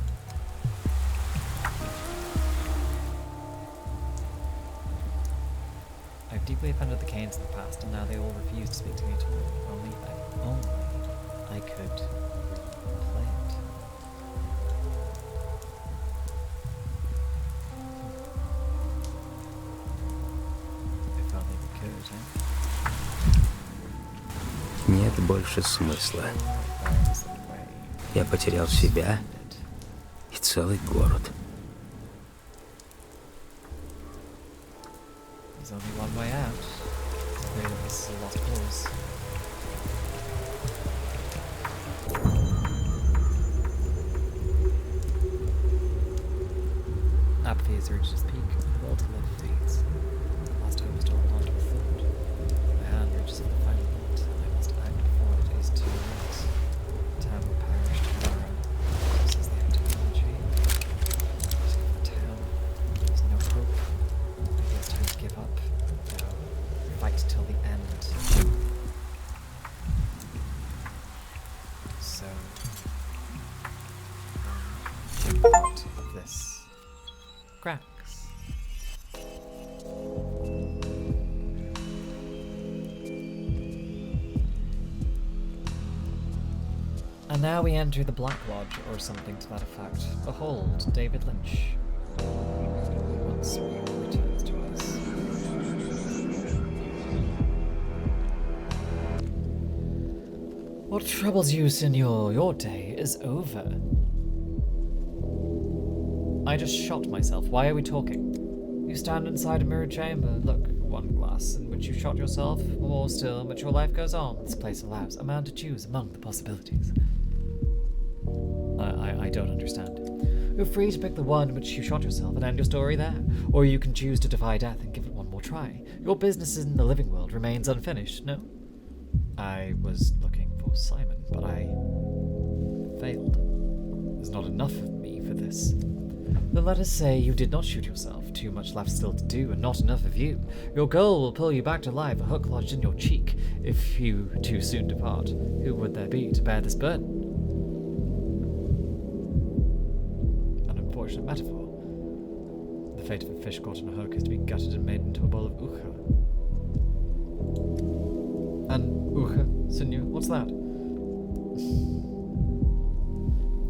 I've deeply offended the Kains in the past, and now they all refuse to speak to me at all. Only I could play it. If only we could, Нет больше смысла. There's a way. Я потерял себя и целый город. There's only one way out. Clearly this is a lost cause. Apathy has reached its peak, and the will to live fades. The last hope is to hold on to a thought. My hand reaches at the final bolt, and I must act before it is too late. The town will perish tomorrow, says the Pathologic. But if the town has no hope, maybe it's time to give up. No, fight till the end. So, part of this cracks. And now we enter the Black Lodge, or something to that effect. Behold, David Lynch. Once returns to us. What troubles you, senor? Your day is over. I just shot myself. Why are we talking? You stand inside a mirror chamber. Look, one glass in which you shot yourself, or still in which your life goes on. This place allows a man to choose among the possibilities. I don't understand. You're free to pick the one in which you shot yourself and end your story there. Or you can choose to defy death and give it one more try. Your business in the living world remains unfinished, no? I was looking for Simon, but I failed. There's not enough of me for this. Then let us say you did not shoot yourself, too much left still to do, and not enough of you. Your goal will pull you back to life, a hook lodged in your cheek. If you too soon depart, who would there be to bear this burden? An unfortunate metaphor. The fate of a fish caught on a hook is to be gutted and made into a bowl of ucha. And ucha, senor, what's that?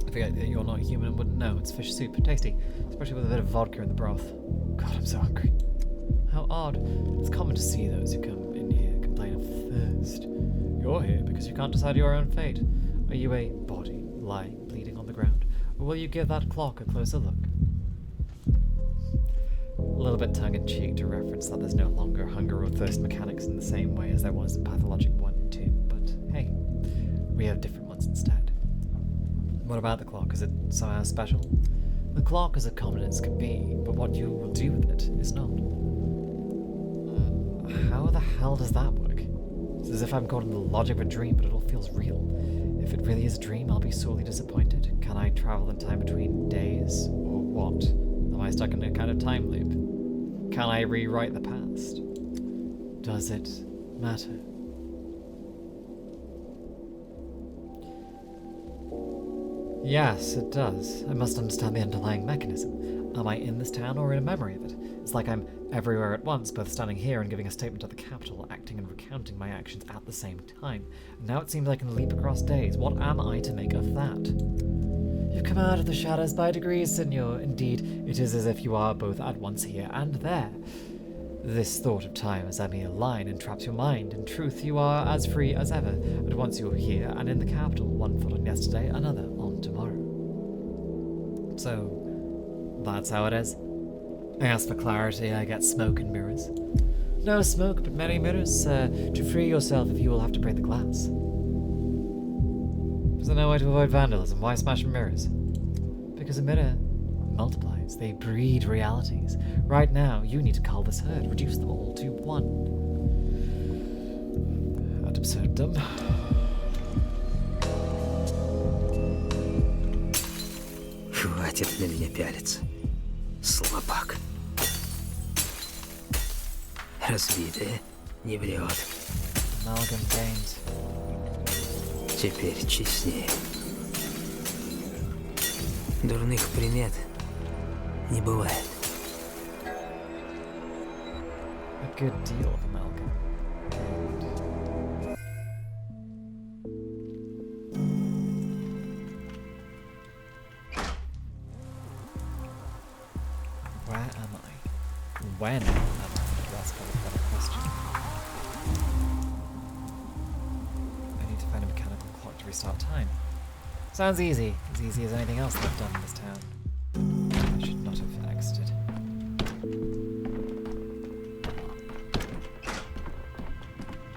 I forget that you're not human and wouldn't know. It's fish soup, tasty, especially with a bit of vodka in the broth. God, I'm so hungry. How odd. It's common to see those who come in here complain of thirst. You're here because you can't decide your own fate. Are you a body lying, bleeding on the ground? Or will you give that clock a closer look? A little bit tongue-in-cheek to reference that there's no longer hunger or thirst mechanics in the same way as there was in Pathologic 1 and 2, but hey, we have different ones instead. What about the clock? Is it somehow special? The clock is as common as can be, but what you will do with it is not. How the hell does that work? It's as if I'm caught in the logic of a dream, but it all feels real. If it really is a dream, I'll be sorely disappointed. Can I travel in time between days? Or what? Am I stuck in a kind of time loop? Can I rewrite the past? Does it matter? Yes, it does. I must understand the underlying mechanism. Am I in this town or in a memory of it? It's like I'm everywhere at once, both standing here and giving a statement at the capital, acting and recounting my actions at the same time. And now it seems I can leap across days. What am I to make of that? You've come out of the shadows by degrees, senor. Indeed, it is as if you are both at once here and there. This thought of time as a mere line entraps your mind. In truth, you are as free as ever. At once you're here and in the capital, one foot on yesterday, another on tomorrow. So, that's how it is. As for clarity, I get smoke and mirrors. No smoke, but many mirrors. To free yourself if you will have to break the glass. There's no way to avoid vandalism. Why smash mirrors? Because a mirror multiplies. They breed realities. Right now, you need to cull this herd. Reduce them all to one. Ad absurdum. Хватит на меня пялиться. Слабак. Разбитая, не врет. Amalgam gained. Теперь честнее. Дурных примет не бывает. A good deal of amalgam gained. Where am I? When am I? That's probably a better question. I need to find a mechanical clock to restart time. Sounds easy. As easy as anything else that I've done in this town. I should not have exited.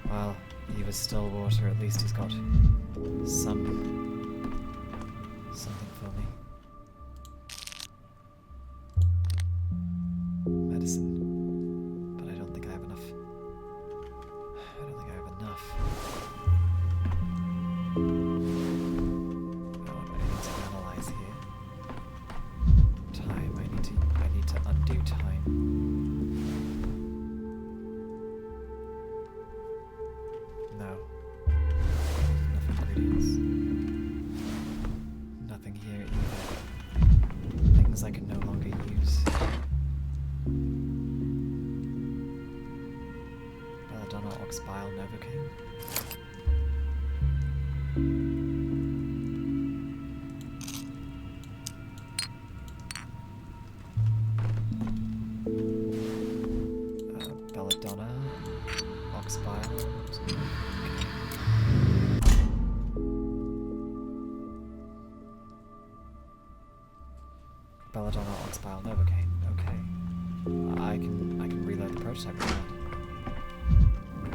Well, he was Stillwater. At least he's got something for me. Medicine. But I don't think I have enough. I don't think I have enough. Oh, I need to analyze here. Time. I need to undo time. No. Enough ingredients. Nothing here either. Things I can no longer use. Belladonna Oxbile Novocaine. Belladonna Oxbile. Belladonna Oxbile Novocaine. Okay. I can reload the prototype with that.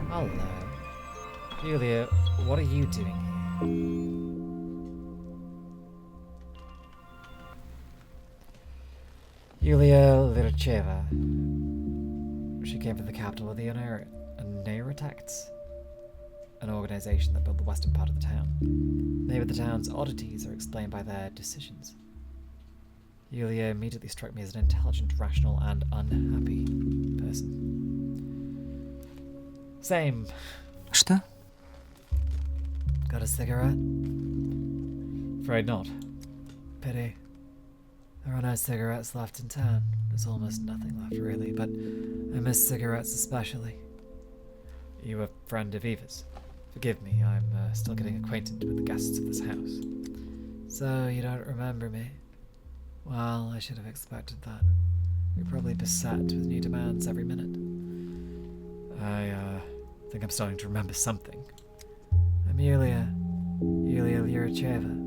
Hello. Yulia, what are you doing here? Yulia Lircheva. She came from the capital of the Oneirotects, an organization that built the western part of the town. Maybe the town's oddities are explained by their decisions. Yulia immediately struck me as an intelligent, rational, and unhappy person. Same. Что? Got a cigarette? Afraid not. Pity. There are no cigarettes left in town. There's almost nothing left, really, but I miss cigarettes especially. You a friend of Eva's? Forgive me, I'm still getting acquainted with the guests of this house. So, you don't remember me? Well, I should have expected that. You're probably beset with new demands every minute. I think I'm starting to remember something. I'm Yulia Lyracheva.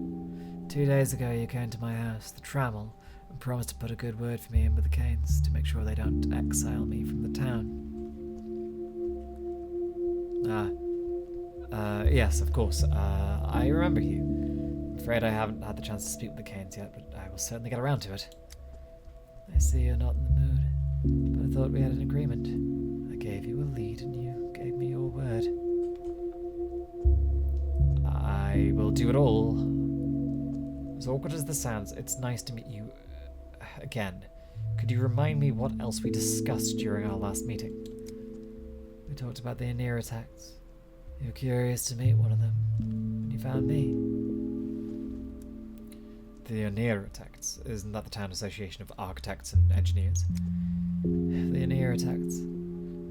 2 days ago you came to my house, the Trammel, and promised to put a good word for me in with the Kains to make sure they don't exile me from the town. Yes, of course. I remember you. I'm afraid I haven't had the chance to speak with the Kains yet, but I will certainly get around to it. I see you're not in the mood, but I thought we had an agreement. I gave you a lead and you gave me your word. I will do it all. As awkward as this sounds, it's nice to meet you again. Could you remind me what else we discussed during our last meeting? We talked about the Aeneir attacks. You were curious to meet one of them, and you found me. The Aeneir attacks, isn't that the town association of architects and engineers? The Aeneir attacks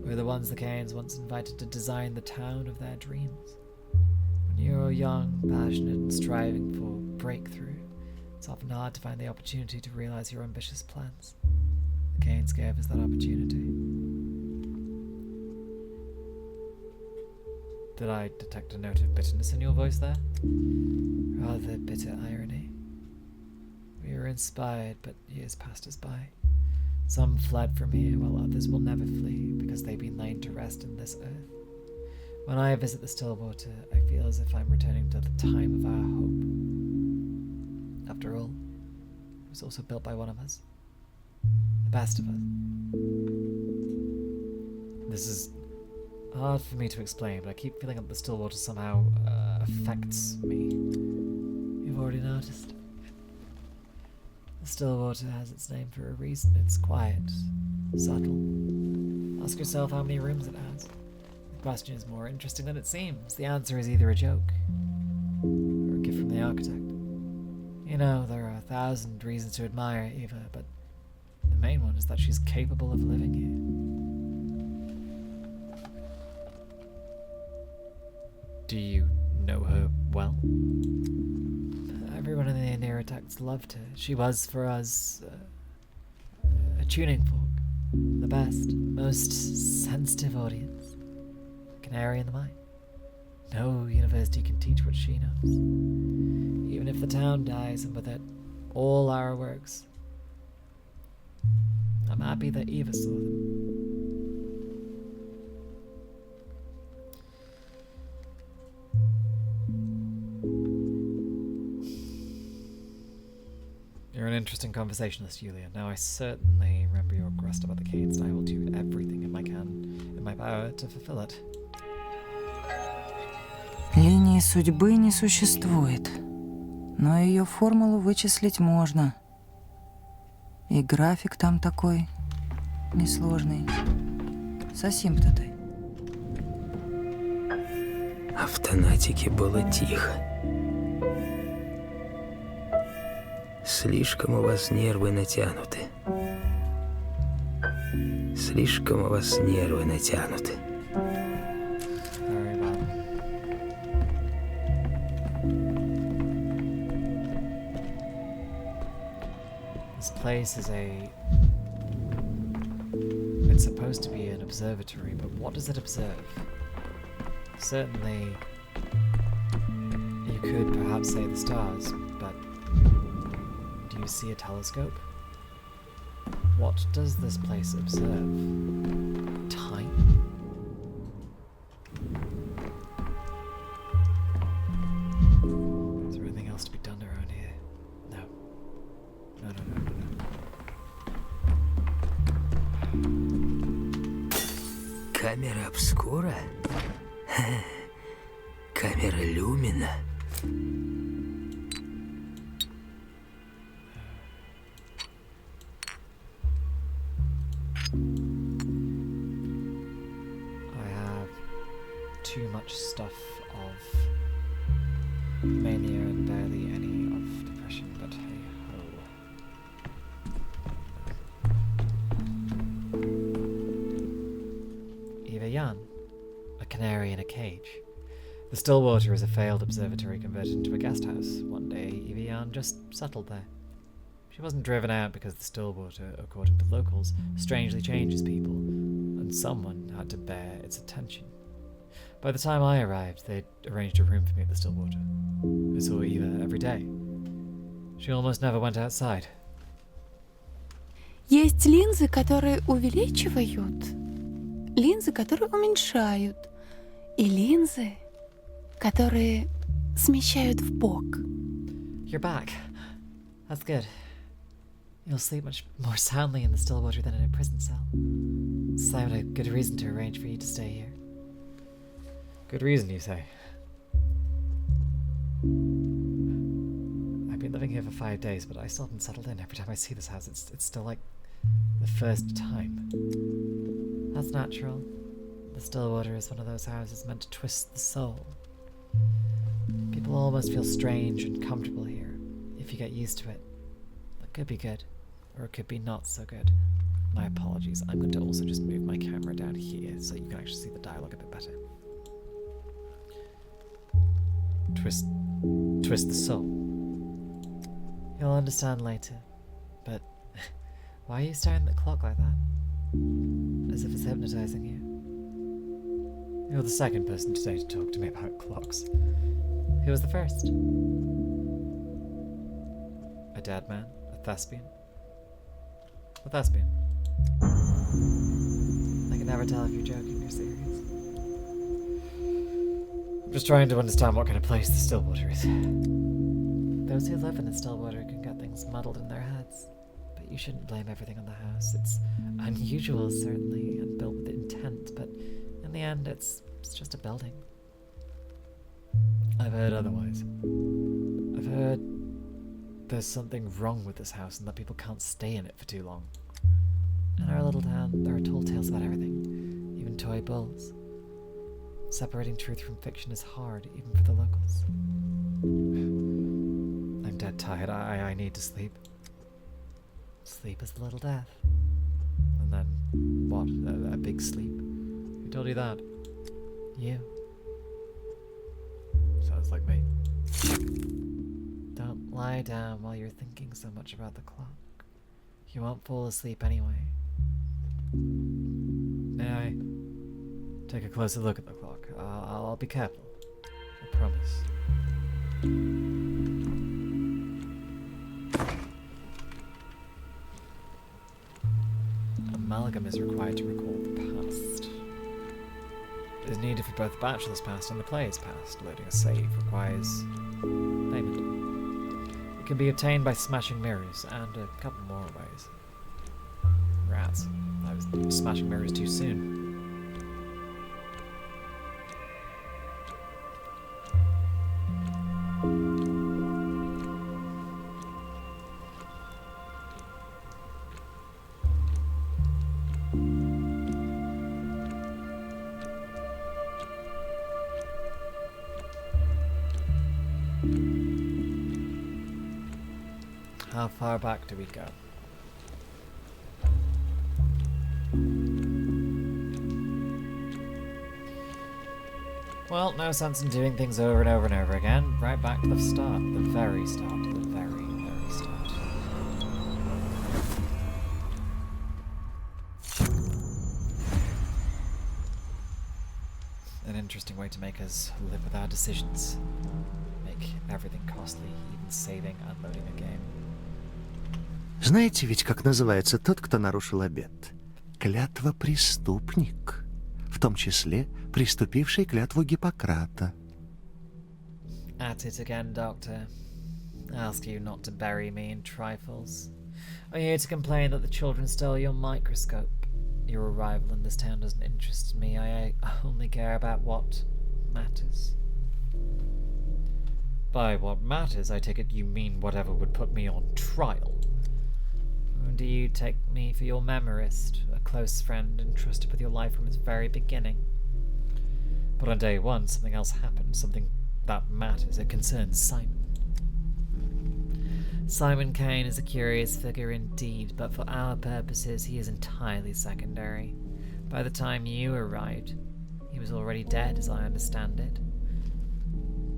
were the ones the Kains once invited to design the town of their dreams. When you're young, passionate, and striving for breakthrough, it's often hard to find the opportunity to realize your ambitious plans. The Kains gave us that opportunity. Did I detect a note of bitterness in your voice there? Rather bitter irony. We were inspired, but years passed us by. Some fled from here, while others will never flee because they've been laid to rest in this earth. When I visit the Stillwater, I feel as if I'm returning to the time of our hope. After all, it was also built by one of us. The best of us. This is hard for me to explain, but I keep feeling that the Stillwater somehow affects me. You've already noticed. The Stillwater has its name for a reason. It's quiet, subtle. Ask yourself how many rooms it has. The question is more interesting than it seems. The answer is either a joke or a gift from the architect. You know, there are 1,000 reasons to admire Eva, but the main one is that she's capable of living here. Do you know her well? Everyone in the Neratacts loved her. She was, for us, a tuning fork. The best, most sensitive audience. Canary in the mine. No university can teach what she knows. Even if the town dies, and with it, all our works. I'm happy that Eva saw them. You're an interesting conversationalist, Yulia. Now I certainly remember your request about the Kains, and I will do everything in my power to fulfill it. Линии судьбы не существует, но ее формулу вычислить можно. И график там такой несложный. С асимптотой. А в Танатике было тихо. Слишком у вас нервы натянуты. Слишком у вас нервы натянуты. Very well. This place is it's supposed to be an observatory, but what does it observe? Certainly, you could perhaps say the stars, but do you see a telescope? What does this place observe? Time? Is there anything else to be done around here? No. No. Камера обскура? Камера люмина? I have too much stuff of mania and barely any of depression, but hey ho. Eva Jan, a canary in a cage. The Stillwater is a failed observatory converted into a guest house. One day, Eva Jan just settled there. She wasn't driven out because the Stillwater, according to locals, strangely changes people, and someone had to bear its attention. By the time I arrived, they'd arranged a room for me at the Stillwater. I saw Eva every day. She almost never went outside. Есть линзы, которые увеличивают, линзы, которые уменьшают, и линзы, которые смещают в бок. You're back. That's good. You'll sleep much more soundly in the Stillwater than in a prison cell. So I had a good reason to arrange for you to stay here. Good reason, you say? I've been living here for 5 days, but I still haven't settled in. Every time I see this house, it's still like the first time. That's natural. The Stillwater is one of those houses meant to twist the soul. People almost feel strange and comfortable here, if you get used to it. It could be good, or it could be not so good. My apologies, I'm going to also just move my camera down here so you can actually see the dialogue a bit better. Twist the soul. You'll understand later, but why are you staring at the clock like that? As if it's hypnotizing you. You're the second person today to talk to me about clocks. Who was the first? A dead man? A thespian? A thespian. I can never tell if you're joking or serious. Just trying to understand what kind of place the Stillwater is. Those who live in the Stillwater can get things muddled in their heads, but you shouldn't blame everything on the house. It's unusual, certainly, and built with intent, but in the end, it's just a building. I've heard otherwise. I've heard there's something wrong with this house and that people can't stay in it for too long. In our little town, there are tall tales about everything, even toy bulls. Separating truth from fiction is hard, even for the locals. I'm dead tired. I need to sleep. Sleep is a little death. And then, what? A big sleep? Who told you that? You. Sounds like me. Don't lie down while you're thinking so much about the clock. You won't fall asleep anyway. May I take a closer look at the clock? I'll be careful. I promise. Amalgam is required to recall the past. It is needed for both the Bachelor's past and the player's past. Loading a save requires payment. It can be obtained by smashing mirrors and a couple more ways. Rats. I was smashing mirrors too soon. How far back do we go? Well, no sense in doing things over and over and over again. Right back to the start. The very start. The very, very start. An interesting way to make us live with our decisions. Make everything costly, even saving and loading a game. Знаете ведь, как называется тот, кто нарушил обет? Клятва-преступник. В том числе приступивший клятву Гиппократа. At it again, Doctor. I ask you not to bury me in trifles. I'm here to complain that the children stole your microscope. Your arrival in this town doesn't interest me. I only care about what matters. By what matters, I take it you mean whatever would put me on trial. Or do you take me for your memorist, a close friend entrusted with your life from its very beginning? But on day one, something else happened, something that matters. It concerns Simon. Simon Kain is a curious figure indeed, but for our purposes he is entirely secondary. By the time you arrived, he was already dead, as I understand it.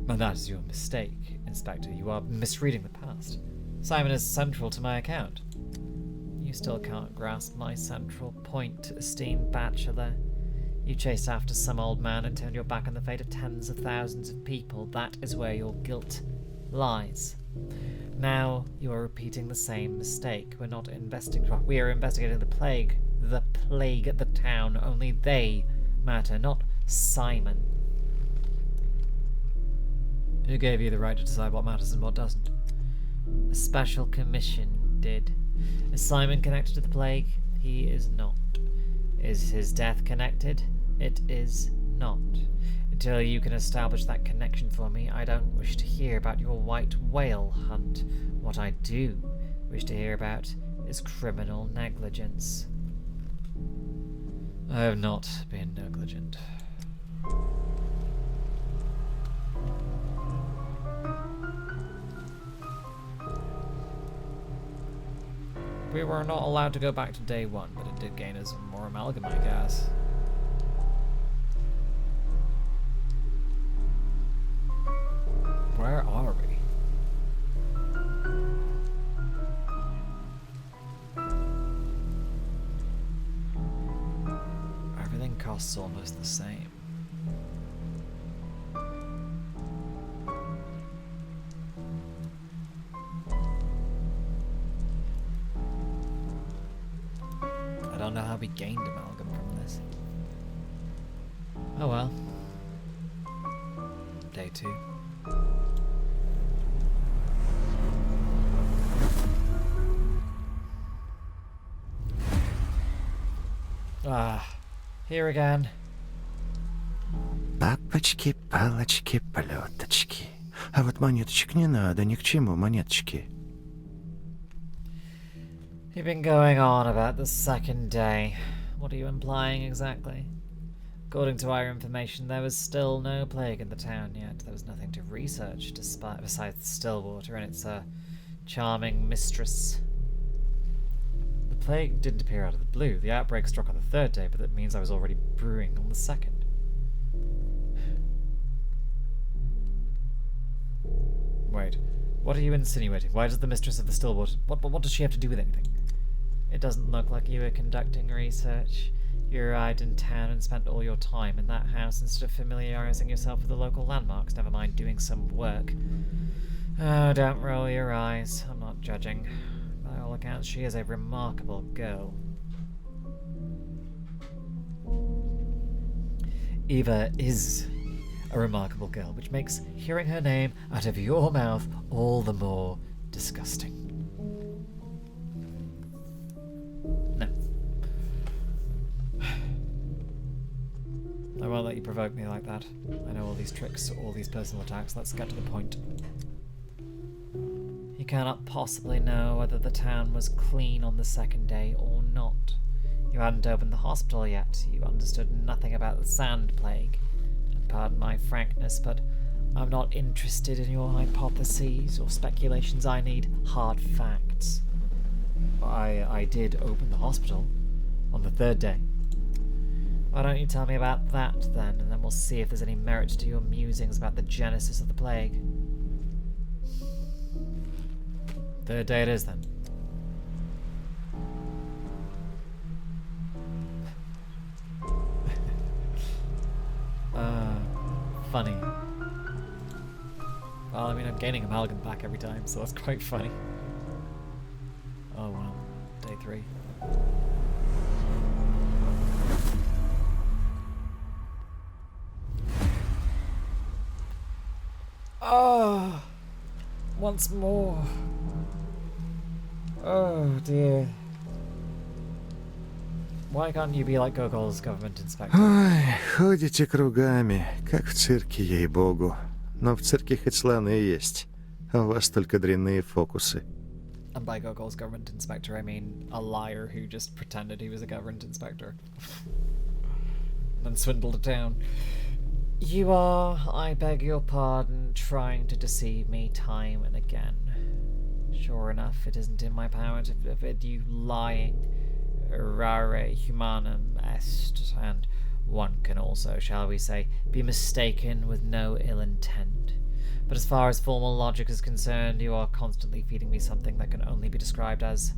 And that is your mistake, Inspector. You are misreading the past. Simon is central to my account. You still can't grasp my central point, esteemed bachelor. You chased after some old man and turned your back on the fate of tens of thousands of people. That is where your guilt lies. Now you are repeating the same mistake. We are investigating the plague. The plague at the town. Only they matter, not Simon. Who gave you the right to decide what matters and what doesn't? A special commission did. Is Simon connected to the plague? He is not. Is his death connected? It is not. Until you can establish that connection for me, I don't wish to hear about your white whale hunt. What I do wish to hear about is criminal negligence. I have not been negligent. We were not allowed to go back to day one, but it did gain us more amalgam, I guess. Where are we? Everything costs almost the same. I don't know how we gained amalgam from this. Oh well. day 2. Here again. Папочки, палочки, полеточки. А вот монеточек не надо, ни к чему монеточки. You've been going on about the second day. What are you implying exactly? According to our information, there was still no plague in the town yet. There was nothing to research besides Stillwater and its charming mistress. The plague didn't appear out of the blue. The outbreak struck on the 3rd day, but that means I was already brewing on the 2nd. Wait, what are you insinuating? Why does the mistress of the Stillwater... What does she have to do with anything? It doesn't look like you were conducting research. You arrived in town and spent all your time in that house instead of familiarizing yourself with the local landmarks, never mind doing some work. Oh, don't roll your eyes. I'm not judging. By all accounts, she is a remarkable girl. Eva is a remarkable girl, which makes hearing her name out of your mouth all the more disgusting. No. I won't let you provoke me like that. I know all these tricks, all these personal attacks. Let's get to the point. You cannot possibly know whether the town was clean on the 2nd day or not. You hadn't opened the hospital yet. You understood nothing about the sand plague. And pardon my frankness, but I'm not interested in your hypotheses or speculations. I need hard facts. I did open the hospital on the 3rd day. Why don't you tell me about that then, and then we'll see if there's any merit to your musings about the genesis of the plague. 3rd day it is then. Funny. Well, I mean, I'm gaining amalgam back every time, so that's quite funny. Oh well, day 3. Oh, once more. Oh dear. Why can't you be like Gogol's government inspector? Ой, ходите кругами, как в цирке, ей-богу. Но в цирке хоть слоны есть, а у вас только дрянные фокусы. And by Gogol's government inspector, I mean a liar who just pretended he was a government inspector. And then swindled a town. You are, I beg your pardon, trying to deceive me time and again. Sure enough, it isn't in my power to forbid you lying. Rare humanum est, and one can also, shall we say, be mistaken with no ill intent. But as far as formal logic is concerned, you are constantly feeding me something that can only be described as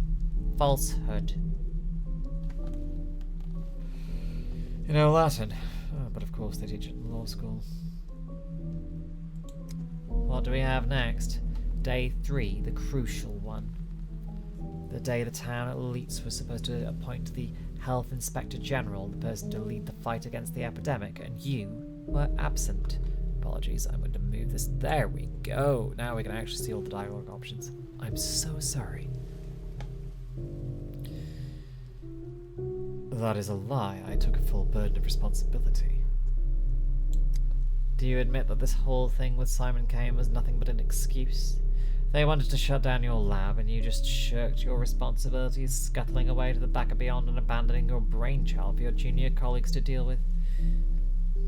falsehood. You know Latin, but of course they teach it in law school. What do we have next? Day 3, the crucial one. The day the town elites were supposed to appoint the Health Inspector General, the person to lead the fight against the epidemic, and you were absent. Apologies, I'm going to move this. There we go. Now we can actually see all the dialogue options. I'm so sorry. That is a lie. I took a full burden of responsibility. Do you admit that this whole thing with Simon Kain was nothing but an excuse? They wanted to shut down your lab, and you just shirked your responsibilities, scuttling away to the back of beyond and abandoning your brainchild for your junior colleagues to deal with.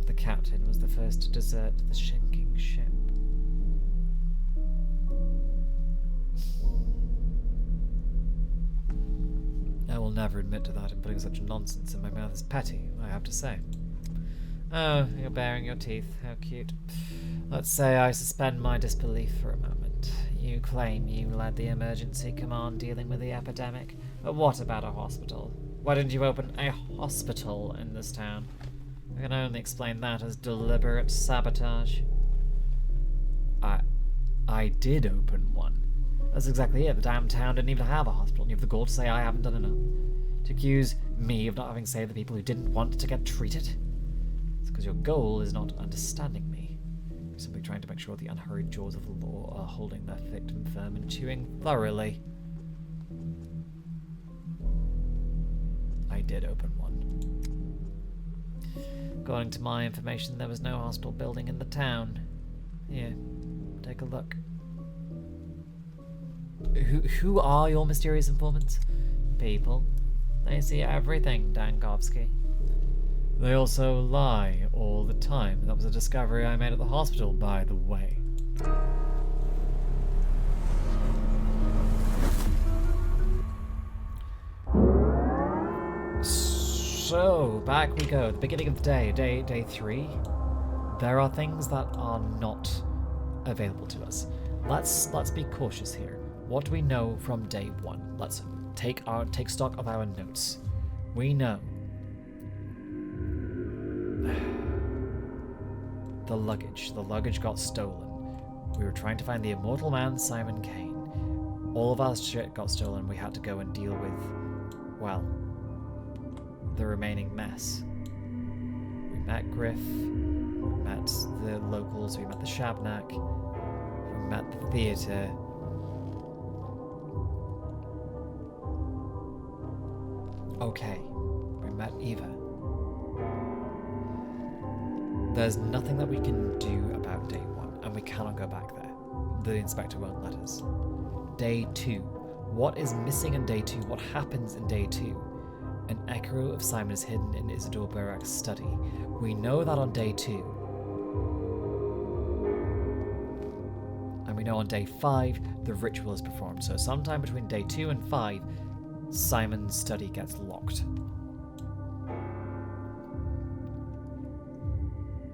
The captain was the first to desert the sinking ship. I will never admit to that, and putting such nonsense in my mouth is petty, I have to say. Oh, you're baring your teeth. How cute. Let's say I suspend my disbelief for a moment. You claim you led the emergency command dealing with the epidemic, but what about a hospital? Why didn't you open a hospital in this town? I can only explain that as deliberate sabotage. I did open one. That's exactly it. The damn town didn't even have a hospital, and you have the gall to say I haven't done enough. To accuse me of not having saved the people who didn't want to get treated? It's because your goal is not understanding me. simply trying to make sure the unhurried jaws of the law are holding their victim firm and chewing thoroughly. I did open one. According to my information, there was no hospital building in the town. Here, take a look. Who are your mysterious informants? People. They see everything, Dankovsky. They also lie all the time. That was a discovery I made at the hospital, by the way. So, back we go. The beginning of the day, day 3. There are things that are not available to us. Let's be cautious here. What do we know from day 1? Let's take stock of our notes. We know the luggage got stolen. We were trying to find the immortal man, Simon Kain. All of our shit got stolen. We had to go and deal with, well, the remaining mess. We met Griff, we met the locals, we met the Shabnak, we met the theatre. Okay, we met Eva. There's nothing that we can do about day 1, and we cannot go back there. The inspector won't let us. Day 2. What is missing in day 2? What happens in day 2? An echo of Simon is hidden in Isidore Burakh's study. We know that on day 2. And we know on day 5, the ritual is performed. So sometime between day 2 and 5, Simon's study gets locked.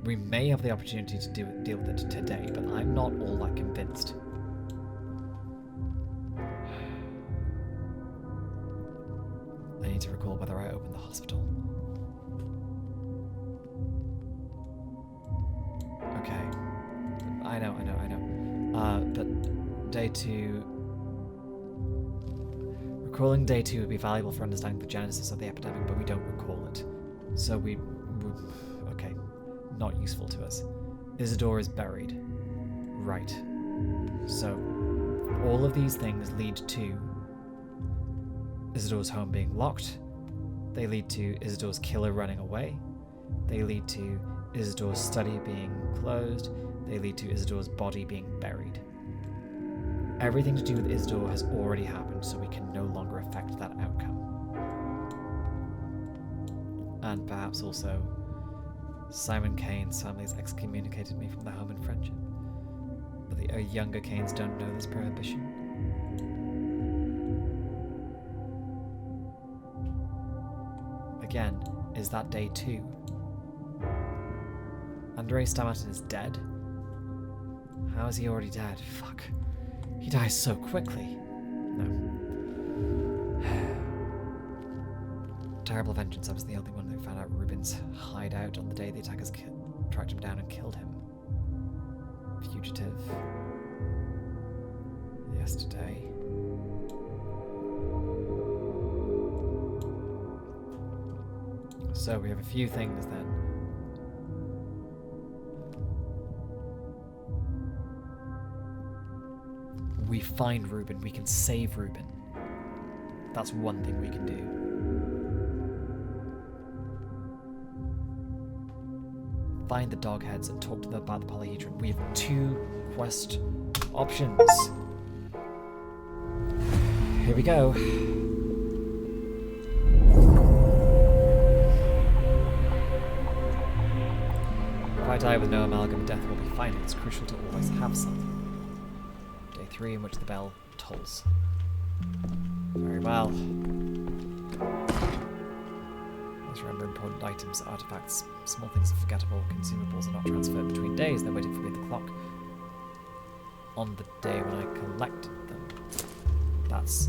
We may have the opportunity to deal with it today, but I'm not all that convinced. I need to recall whether I opened the hospital. Okay. I know. But day 2... Recalling day 2 would be valuable for understanding the genesis of the epidemic, but we don't recall it. So we okay. Not useful to us. Isidore is buried. Right. So, all of these things lead to Isidore's home being locked. They lead to Isidore's killer running away. They lead to Isidore's study being closed. They lead to Isidore's body being buried. Everything to do with Isidore has already happened, so we can no longer affect that outcome. And perhaps also Simon Kain's family has excommunicated me from their home and friendship. But the younger Kains don't know this prohibition. Again, is that day 2? Andrei Stamatin is dead? How is he already dead? Fuck. He dies so quickly. No. Terrible vengeance. I was the only one who found out Reuben's hideout on the day the attackers tracked him down and killed him. Fugitive. Yesterday. So we have a few things then. We find Reuben, we can save Reuben. That's one thing we can do. Find the dogheads and talk to them about the polyhedron. We have 2 quest options. Here we go. If I die with no amalgam, death will be final. It's crucial to always have something. Day 3 in which the bell tolls. Very well. Let's remember important items, artifacts, small things are forgettable, consumables are not transferred between days, they're waiting for me at the clock. On the day when I collected them. That's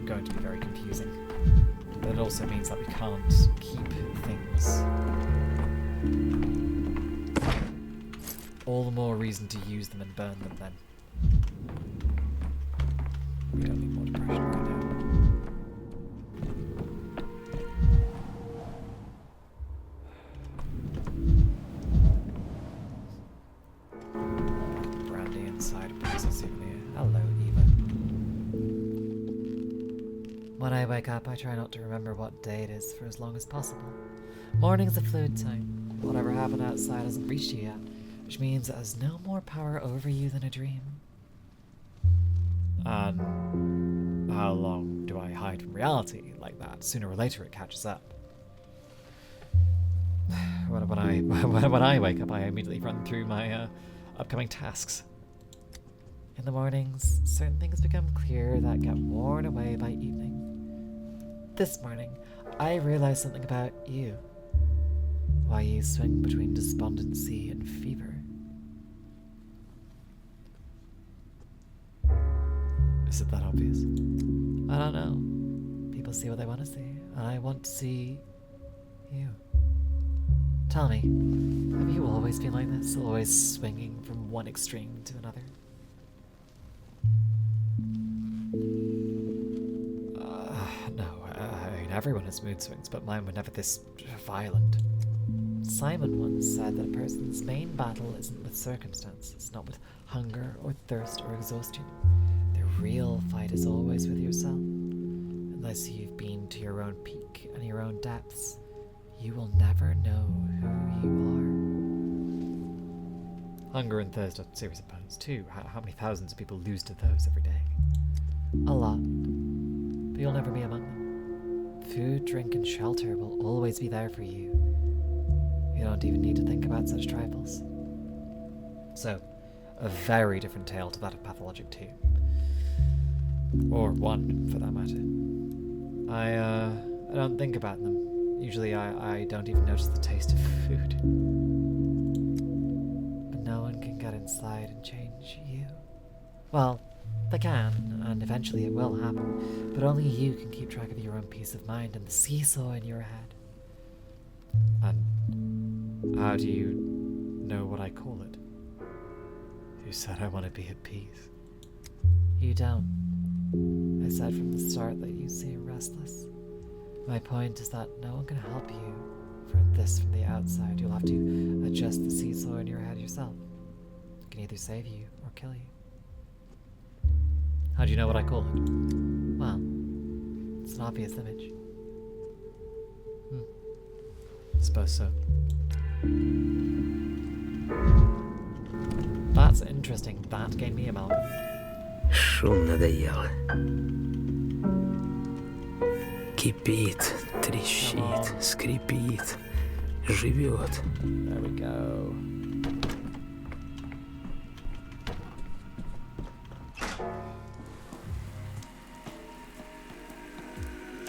going to be very confusing. But it also means that we can't keep things. All the more reason to use them and burn them then. We don't need more depression right now. When I wake up, I try not to remember what day it is for as long as possible. Morning's a fluid time. Whatever happened outside hasn't reached you yet, which means it has no more power over you than a dream. And how long do I hide from reality like that? Sooner or later it catches up. When I wake up, I immediately run through my upcoming tasks. In the mornings, certain things become clear that get worn away by evening. This morning, I realized something about you. Why you swing between despondency and fever. Is it that obvious? I don't know. People see what they want to see, and I want to see you. Tell me, have you always been like this? Always swinging from one extreme to another? No, I mean everyone has mood swings, but mine were never this violent. Simon once said that a person's main battle isn't with circumstances, not with hunger or thirst or exhaustion. The real fight is always with yourself. Unless you've been to your own peak and your own depths, you will never know who you are. Hunger and thirst are serious opponents too. How many thousands of people lose to those every day? A lot. But you'll never be among them. Food, drink, and shelter will always be there for you. You don't even need to think about such trifles. So, a very different tale to that of Pathologic 2. Or 1, for that matter. I don't think about them. Usually I don't even notice the taste of food. But no one can get inside and change you. Well, they can, and eventually it will happen, but only you can keep track of your own peace of mind and the seesaw in your head. And how do you know what I call it? You said I want to be at peace. You don't. I said from the start that you seem restless. My point is that no one can help you for this from the outside. You'll have to adjust the seesaw in your head yourself. It can either save you or kill you. How do you know what I call it? Well, it's an obvious image. Suppose so. That's interesting. That gave me a amalgam. Шум надоело. Кипит, трещит, скрипит, живет. There we go.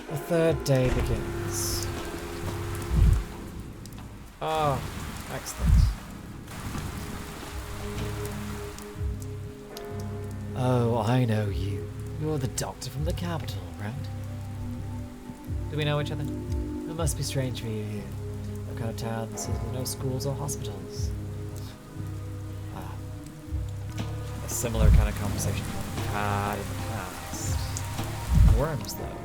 The third day begins. Oh, excellent. Oh, I know you. You're the doctor from the capital, right? Do we know each other? It must be strange for you here. The kind of town that says there are no schools or hospitals. A similar kind of conversation we've had in the past. Worms, though.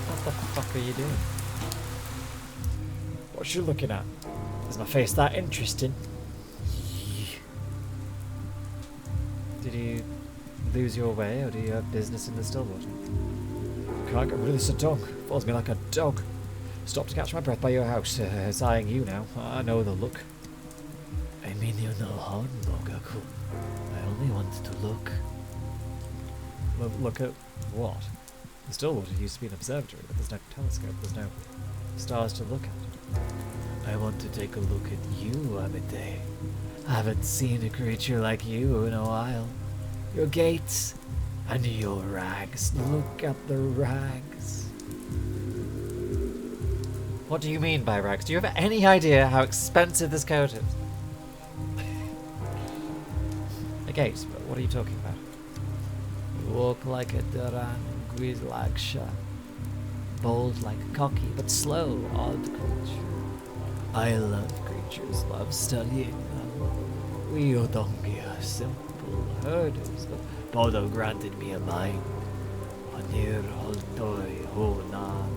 What the fuck are you doing? What you looking at? Is my face that interesting? Did you lose your way, or do you have business in the Stillwater? Can't get rid of this tongue. Follows me like a dog. Stopped to catch my breath by your house. It's eyeing you now. I know the look. I mean you no harm, Burakh. I only wanted to look. Look at what? The Stillwater used to be an observatory, but there's no telescope. There's no stars to look at. I want to take a look at you, Amite. I haven't seen a creature like you in a while. Your gaits and your rags. Look at the rags. What do you mean by rags? Do you have any idea how expensive this coat is? A gait? What are you talking about? You walk like a Duran Grislagsha. Bold like a cocky, but slow, odd creature. I love creatures, love studying them. We Odongi are simple herders, but Bodo granted me a mind. Anir Holtoi Honan.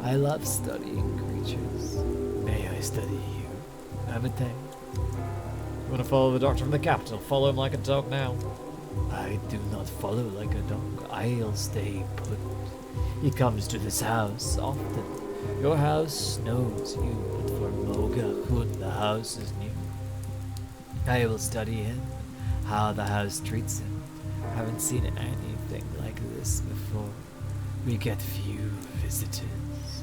I love studying creatures. May I study you, Amite? You want to follow the doctor from the capital? Follow him like a dog now. I do not follow like a dog. I'll stay put. He comes to this house often. Your house knows you, but for Mogahun, the house is new. I will study him, how the house treats him. Haven't seen anything like this before. We get few visitors.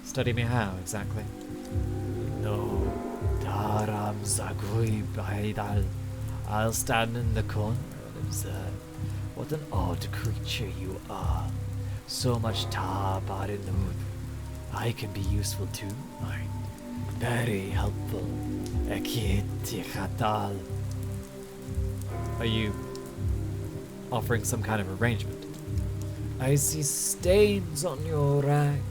Study me how, exactly? No. Taram Zagui Baidal. I'll stand in the corner and observe. What an odd creature you are. So much tabar in the mood. I can be useful too, mine. Very helpful. Ekiti Khatal. Are you offering some kind of arrangement? I see stains on your rag.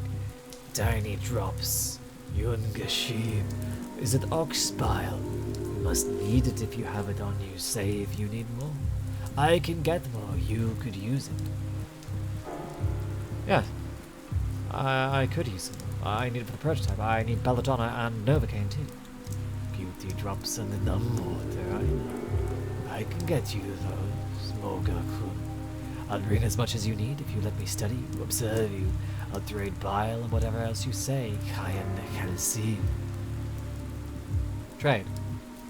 Tiny drops. Yungashib. Is it ox bile? You must need it if you have it on you. Say if you need more. I can get more. You could use it. Yeah. I could use it. I need it for the prototype. I need belladonna and novocaine too. Beauty drops and the numb water. I know. I can get you those. Mogakun. I'll bring as much as you need if you let me study you, observe you. I'll trade bile and whatever else you say. Trade.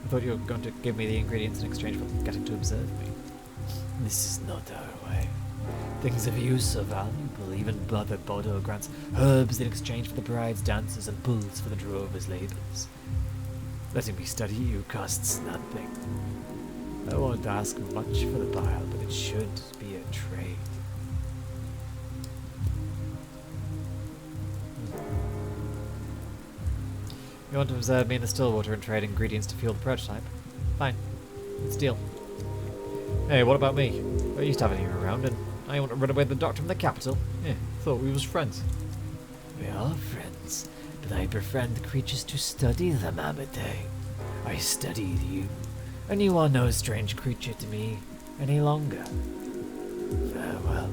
I thought you were going to give me the ingredients in exchange for getting to observe me. This is not our way. Things of use are valuable. Even Brother Bodo grants herbs in exchange for the bride's dances and bulls for the drover's labors. Letting me study you costs nothing. I won't ask much for the bile, but it should be a trade. You want to observe me in the Stillwater and trade ingredients to fuel the prototype? Fine. It's a deal. Hey, what about me? I used to have you around, and I want to run away with the doctor from the capital. Yeah, thought we was friends. We are friends, but I befriend the creatures to study them, Amade. I studied you, and you are no strange creature to me any longer. Farewell.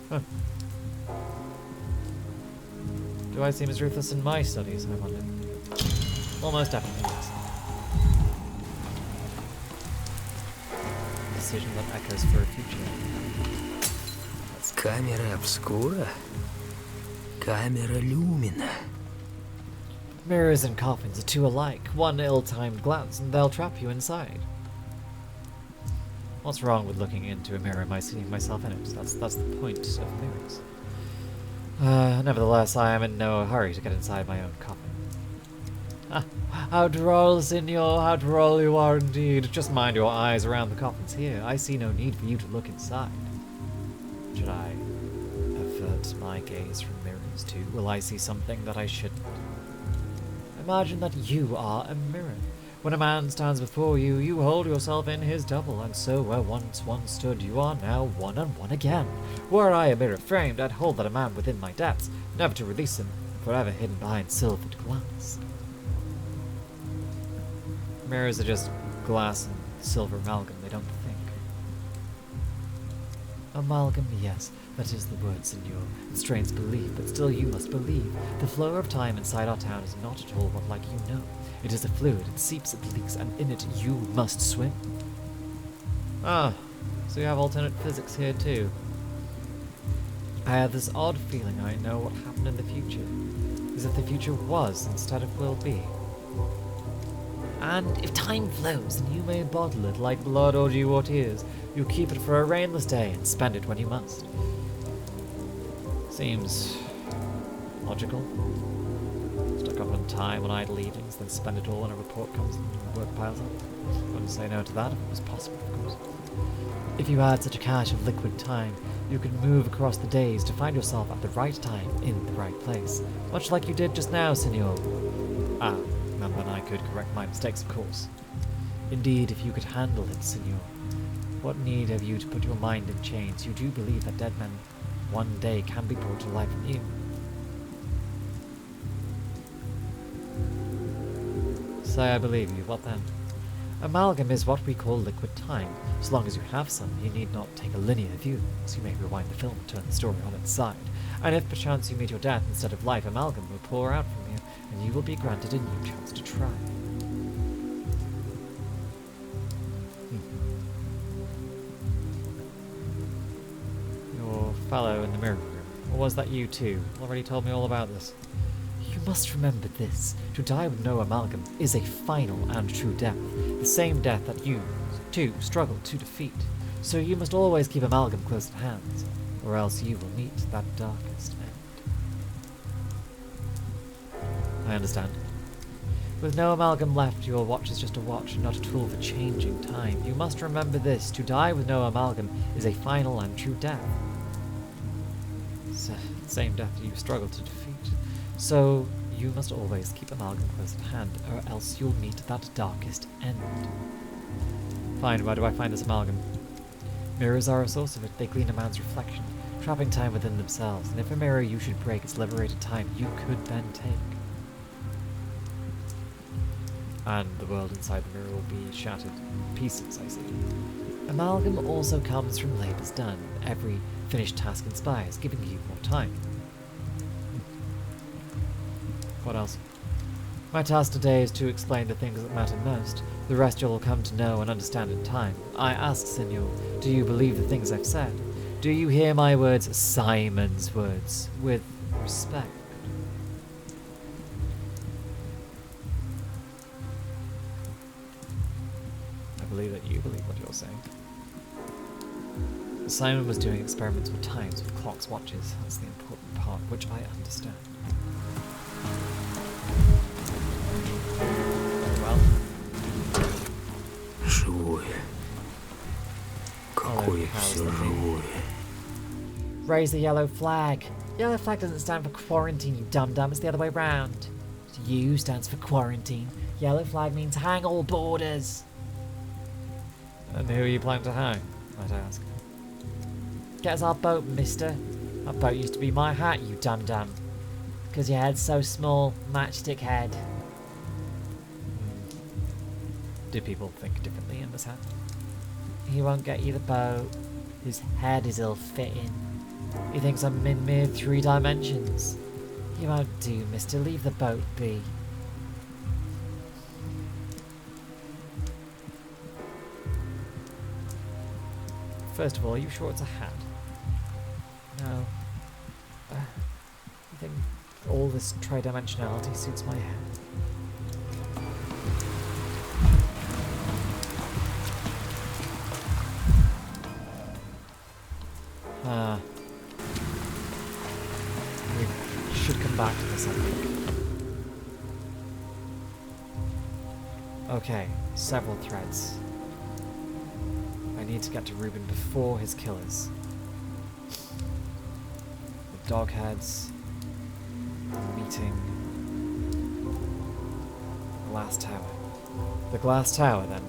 Huh. Do I seem as ruthless in my studies, I wonder? Almost definitely, yes. A decision that echoes for a future. Камера обскура. Камера люмина. Mirrors and coffins are two alike. One ill-timed glance and they'll trap you inside. What's wrong with looking into a mirror and seeing myself in it? That's the point of mirrors. Nevertheless, I am in no hurry to get inside my own coffin. Ah, how droll, senor, how droll you are indeed. Just mind your eyes around the coffins here. I see no need for you to look inside. Should I avert my gaze from mirrors too? Will I see something that I shouldn't? Imagine that you are a mirror. When a man stands before you, you hold yourself in his double, and so where once one stood, you are now one and one again. Were I a mirror framed, I'd hold that a man within my depths, never to release him, forever hidden behind silvered glass. Mirrors are just glass and silver amalgam, they don't think. Amalgam, yes, that is the word, senor. It strains belief, but still you must believe. The flow of time inside our town is not at all what like you know. It is a fluid, it seeps, it leaks, and in it you must swim. Ah, so you have alternate physics here too. I have this odd feeling I know what happened in the future. As if the future was instead of will be. And if time flows, then you may bottle it like blood or dew or tears. You keep it for a rainless day and spend it when you must. Seems logical. Stuck up on time on idle evenings, then spend it all when a report comes and work piles up. Wouldn't say no to that if it was possible, of course. If you had such a cache of liquid time, you could move across the days to find yourself at the right time in the right place. Much like you did just now, senor. Ah, and then I could correct my mistakes, of course. Indeed, if you could handle it, senor. What need have you to put your mind in chains? You do believe that dead men one day can be brought to life anew. Say I believe you, what then? Amalgam is what we call liquid time. As long as you have some, you need not take a linear view, so you may rewind the film and turn the story on its side. And if perchance you meet your death instead of life, amalgam will pour out from you, and you will be granted a new chance to try. fellow in the mirror room. Or was that you too? Already told me all about this. You must remember this. To die with no amalgam is a final and true death. The same death that you, too, struggled to defeat. So you must always keep amalgam close at hand, or else you will meet that darkest end. I understand. With no amalgam left, your watch is just a watch, not a tool for changing time. You must remember this. To die with no amalgam is a final and true death. Same death you struggled to defeat. So you must always keep amalgam close at hand, or else you'll meet that darkest end. Fine, where do I find this amalgam? Mirrors are a source of it. They glean a man's reflection, trapping time within themselves, and if a mirror you should break its liberated time, you could then take. And the world inside the mirror will be shattered in pieces, I see. Amalgam also comes from labours done. Every finished task inspires, giving you more time. What else? My task today is to explain the things that matter most. The rest you'll come to know and understand in time. I ask, Senor, do you believe the things I've said? Do you hear my words, Simon's words, with respect? I believe that you believe what you're saying. Simon was doing experiments with times, with clocks, watches. That's the important part, which I understand. Very well. Живое. Какое все живое. Raise the yellow flag. Yellow flag doesn't stand for quarantine, you dum-dum. It's the other way round. U stands for quarantine. Yellow flag means hang all borders. And who are you planning to hang, might I ask? Get us our boat, mister. Our boat used to be my hat, you dum-dum. Because your head's so small, matchstick head. Do people think differently in this hat? He won't get you the boat. His head is ill-fitting. He thinks I'm in mere 3 dimensions. You won't do, mister. Leave the boat be. First of all, are you sure it's a hat? No. I think all this tridimensionality suits my head. We should come back to this, I think. Okay, several threads. I need to get to Reuben before his killers. The dog heads, the meeting, the glass tower. The glass tower, then.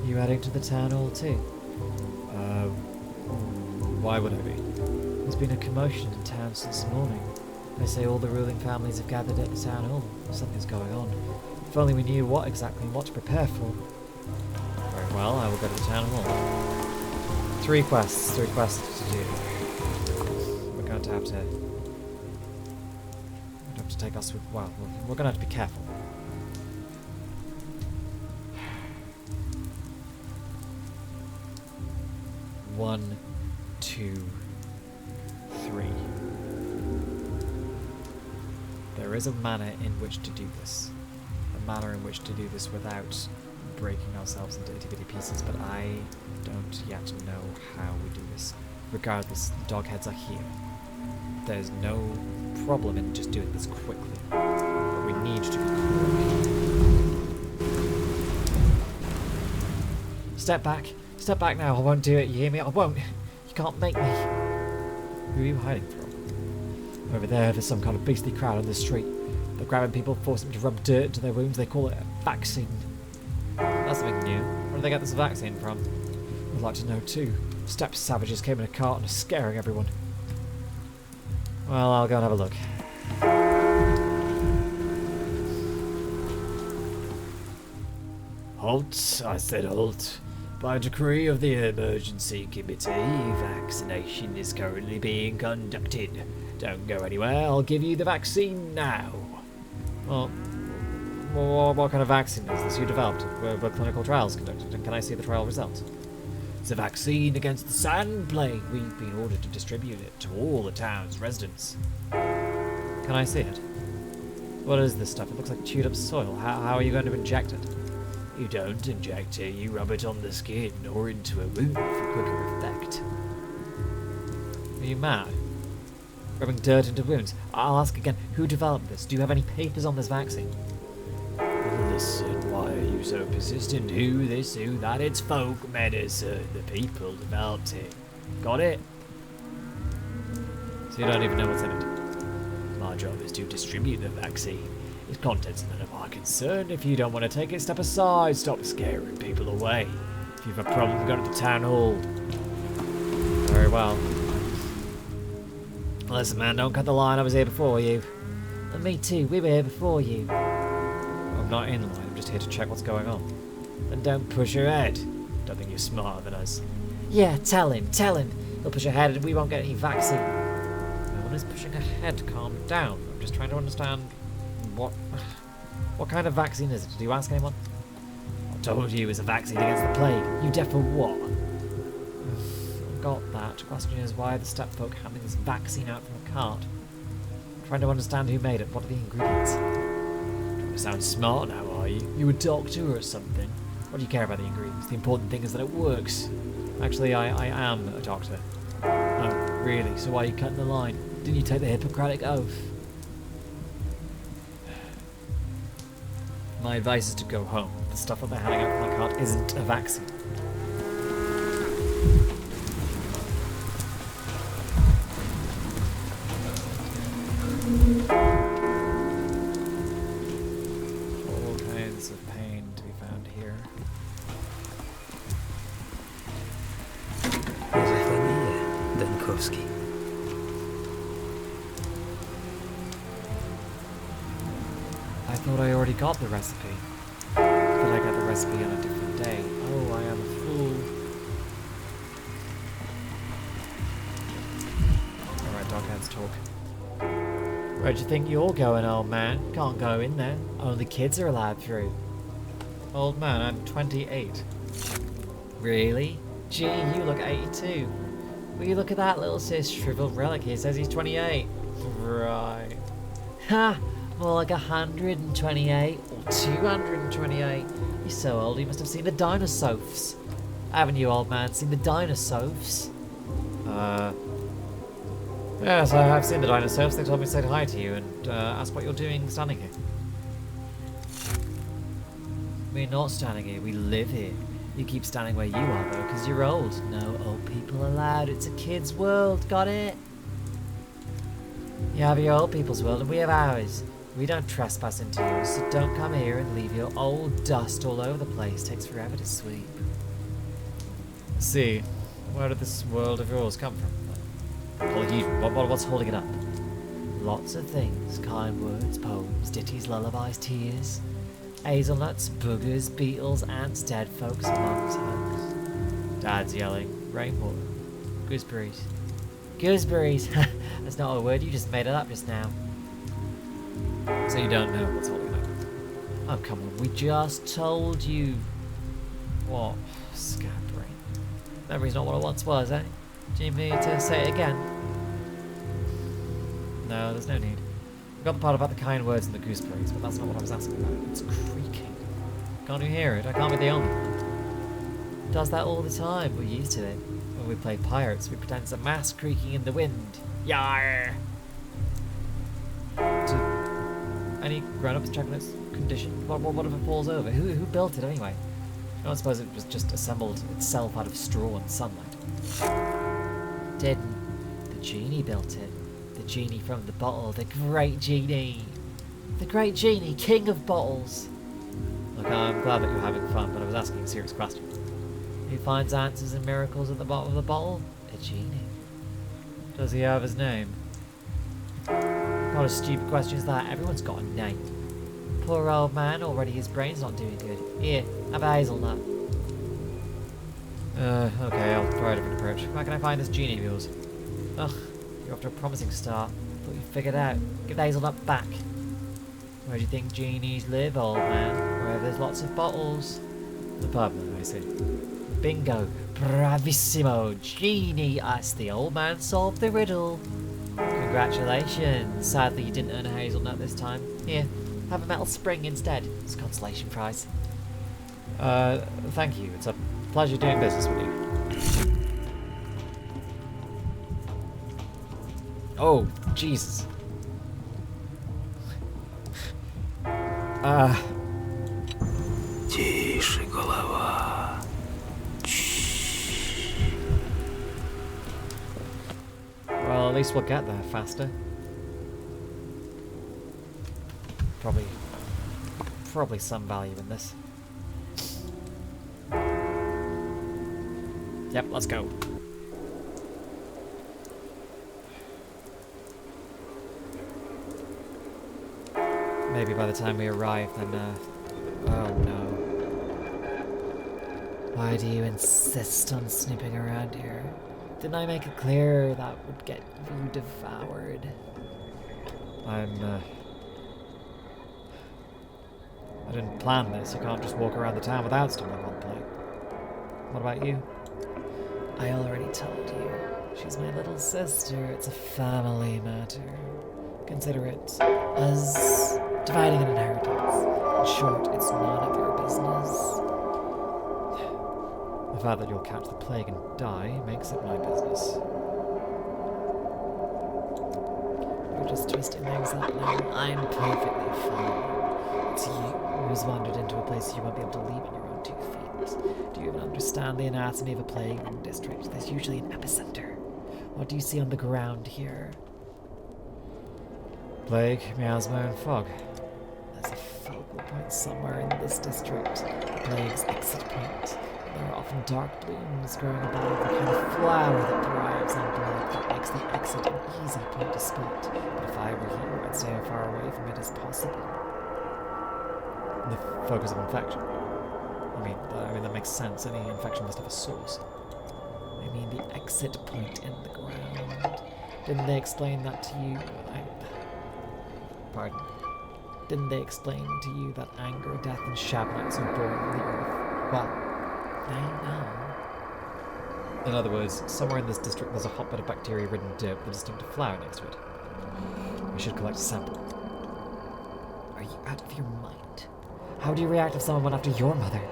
You heading to the town hall too? Why would I be? There's been a commotion in town since morning. They say all the ruling families have gathered at the town hall. Something's going on. If only we knew what exactly and what to prepare for. Very well, I will go to the town hall. 3 quests to do. We're going to have to take us with, well, we're going to have to be careful. One, 2, 3. There is a manner in which to do this. A manner in which to do this without breaking ourselves into itty-bitty pieces, but I don't yet know how we do this. Regardless, the dog heads are here. There's no problem in just doing this quickly. But we need to be quick. Step back. Step back now. I won't do it. You hear me? I won't. You can't make me. Who are you hiding from? Over there's some kind of beastly crowd on the street. They're grabbing people, forcing them to rub dirt into their wounds. They call it a vaccine. That's something new. Where did they get this vaccine from? I'd like to know too. Steppe savages came in a cart and are scaring everyone. Well, I'll go and have a look. Halt! I said halt. By decree of the Emergency Committee, vaccination is currently being conducted. Don't go anywhere, I'll give you the vaccine now. Well, What kind of vaccine is this you developed? Were clinical trials conducted, and can I see the trial results? It's a vaccine against the sand plague. We've been ordered to distribute it to all the town's residents. Can I see it? What is this stuff? It looks like chewed up soil. How are you going to inject it? You don't inject it, you rub it on the skin or into a wound for quicker effect. Are you mad? Rubbing dirt into wounds? I'll ask again, who developed this? Do you have any papers on this vaccine? Listen, why are you so persistent? Who this, who that? It's folk medicine. The people developed it. Got it? So you don't even know what's in it? My job is to distribute the vaccine. Its contents are none of our concern. If you don't want to take it, step aside. Stop scaring people away. If you've a problem, go to the town hall. Very well. Listen, man, don't cut the line. I was here before you. And me too. We were here before you. I'm not in line. I'm just here to check what's going on. Then don't push your head. Don't think you're smarter than us. Yeah, tell him. Tell him. He'll push ahead and we won't get any vaccine. No one is pushing ahead. Calm down. I'm just trying to understand what kind of vaccine is it? Did you ask anyone? I told you it's a vaccine against the plague. You deaf for what? Got that. Question is, why are the steppe folk handing this vaccine out from a cart? Trying to understand who made it. What are the ingredients? Trying to sound smart now, are you? You a doctor or something? What do you care about the ingredients? The important thing is that it works. Actually, I am a doctor. Oh, really? So why are you cutting the line? Didn't you take the Hippocratic Oath? My advice is to go home. The stuff that they're handing out from the cart isn't a vaccine. All kinds of pain to be found here. Dankovsky. I thought I already got the recipe. But I got the recipe on a different day. Oh, I am a fool. Alright, dogheads talk. Where'd you think you're going, old man? Can't go in there. Only kids are allowed through. Old man, I'm 28. Really? Gee, you look 82. Will you look at that little sis shriveled relic here? It says he's 28. Right. Ha! More like 128 or 228. You're so old, you must have seen the dinosaurs. Haven't you, old man, seen the dinosaurs? Yes, I have seen the dinosaurs. They told me to say hi to you and ask what you're doing standing here. We're not standing here, we live here. You keep standing where you are, though, because you're old. No old people allowed. It's a kid's world, got it? You have your old people's world and we have ours. We don't trespass into yours, so don't come here and leave your old dust all over the place. It takes forever to sweep. See, where did this world of yours come from? What's holding it up? Lots of things. Kind words, poems, ditties, lullabies, tears. Hazelnuts, boogers, beetles, ants, dead folks, mums, hugs. Dad's yelling. Rainwater. Gooseberries. Gooseberries! That's not a word, you just made it up just now. So you don't know what's holding it up. Oh, come on, we just told you. What? Scattering. Memory's not what it once was, eh? Do you need me to say it again? No, there's no need. We got the part about the kind words and the gooseberries, but that's not what I was asking about. It's creaking. Can't you hear it? I can't be the only one. It does that all the time. We're used to it. When we play pirates, we pretend it's a mast creaking in the wind. Yarr! Any grown-ups checking its condition? What if it falls over? Who built it anyway? I don't suppose it was just assembled itself out of straw and sunlight. Didn't. The genie built it. The genie from the bottle. The great genie. The great genie, king of bottles. Look, I'm glad that you're having fun, but I was asking a serious question. Who finds answers and miracles at the bottom of the bottle? A genie. Does he have his name? Not a stupid question is that. Everyone's got a name. Poor old man, already his brain's not doing good. Here, have a hazelnut. Okay, I'll try a different approach. Where can I find this genie of yours? Ugh, you're off to a promising start. Thought you figured out. Give the hazelnut back. Where do you think genies live, old man? Where there's lots of bottles. The pub, I see. Bingo. Bravissimo. Genie us. The old man solved the riddle. Congratulations. Sadly, you didn't earn a hazelnut this time. Here, have a metal spring instead. It's a consolation prize. Thank you. It's a pleasure doing business with you. Oh, Jesus. Тише, голова. Well, at least we'll get there faster. Probably some value in this. Yep, let's go. Maybe by the time we arrive, then, oh no. Why do you insist on snooping around here? Didn't I make it clear that would get you devoured? I didn't plan this. You can't just walk around the town without stumbling on plague. What about you? I already told you. She's my little sister. It's a family matter. Consider it as dividing an inheritance. In short, it's none of your business. The fact that you'll catch the plague and die makes it my business. You're just twisting things up now. I'm perfectly fine. It's you who's wandered into a place you won't be able to leave on your own 2 feet. Do you even understand the anatomy of a plague-ridden district? There's usually an epicenter. What do you see on the ground here? Plague, miasma, and fog. There's a focal point somewhere in this district. The plague's exit point. There are often dark blooms growing above, the kind of flower that thrives on blood that makes the exit an easy point to spot. But if I were you, I'd stay as far away from it as possible. The focus of infection. I mean, that makes sense. Any infection must have a source. I mean, the exit point in the ground. Didn't they explain that to you? Pardon. Didn't they explain to you that anger, death, and shabnaks are born in the earth? Well, I know. In other words, somewhere in this district there's a hotbed of bacteria-ridden dirt with a distinctive flower next to it. We should collect a sample. Are you out of your mind? How do you react if someone went after your mother?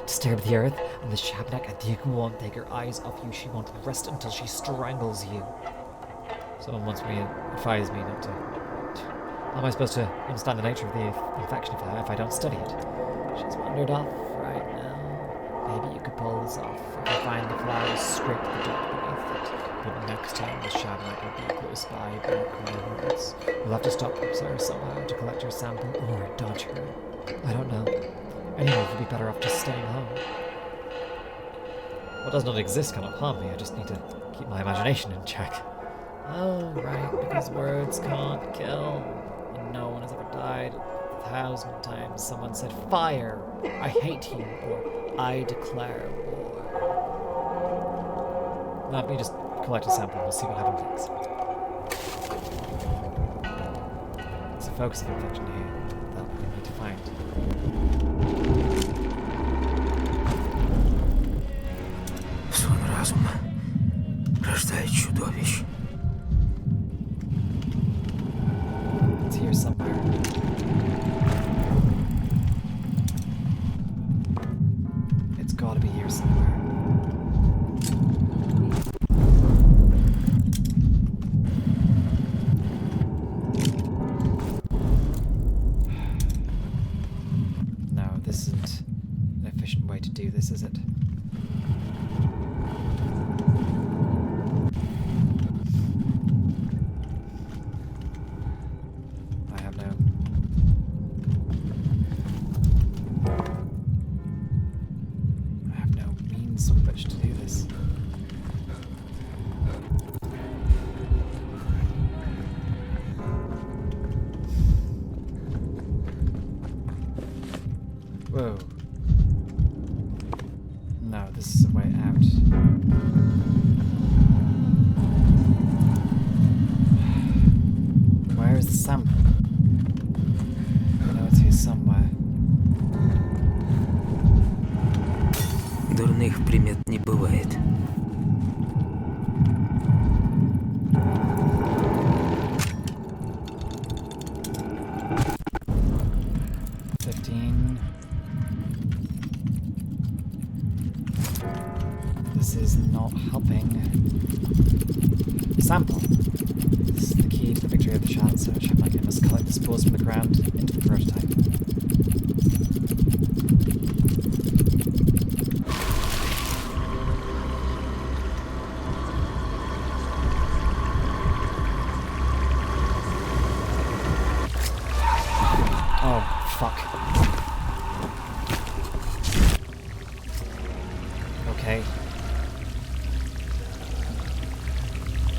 Disturb the earth, and the shabnak Adig won't take her eyes off you. She won't rest until she strangles you. Someone once advised me not to. How am I supposed to understand the nature of the infection if I don't study it? She's wandered off right now. Maybe you could pull this off if you find the flowers, scrape the dirt beneath it. But next time the shabnak will be close by, break my words. We'll have to stop her somehow to collect her sample or dodge her. I don't know. Anyway, you'd be better off just staying home. What does not exist cannot harm me. I just need to keep my imagination in check. Oh, right, because words can't kill. And no one has ever died. 1,000 times someone said, "Fire! I hate you," or "I declare war." Let me just collect a sample and we'll see what happens next. It's a focus of infection here that we need to find. Сон разума рождает чудовищ. It's here somewhere. It's gotta be here somewhere. No, this isn't an efficient way to do this, is it? Whoa. No, this is a way out. Where is the sample? somewhere. Дурных примет не бывает. This is not helping. Sample. This is the key to the victory of the child search. I must collect the spores from the ground into the prototype. Oh, fuck. Okay.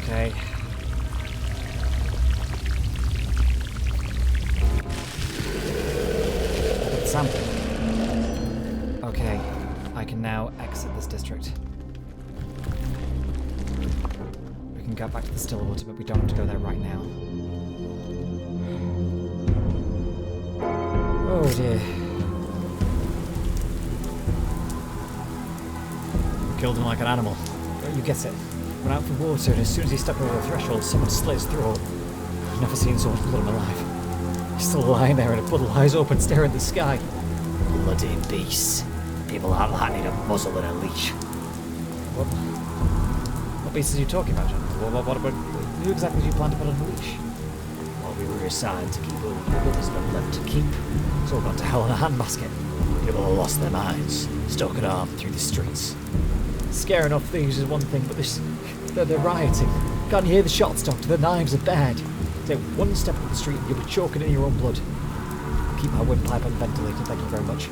Okay. Sample. Okay, I can now exit this district. We can go back to the Stillwater, but we don't have to go there right now. Oh dear. Killed him like an animal. You get it. Went out for water, and as soon as he stepped over the threshold, someone slit his throat. I've never seen someone put him alive. He's still lying there in a puddle, eyes open, staring at the sky. Bloody beasts. People aren't likely to muzzle in a leash. What beasts are you talking about, John? What about... Who exactly do you plan to put on a leash? Well, we were assigned to keep all the people there's none left to keep. It's all gone to hell in a handbasket. People have lost their minds, stuck an arm through the streets. Scaring off thieves is one thing, but this... They're rioting. Can't you hear the shots, Doctor? The knives are bad. Take one step up the street and you'll be choking in your own blood. Keep my windpipe unventilated, thank you very much.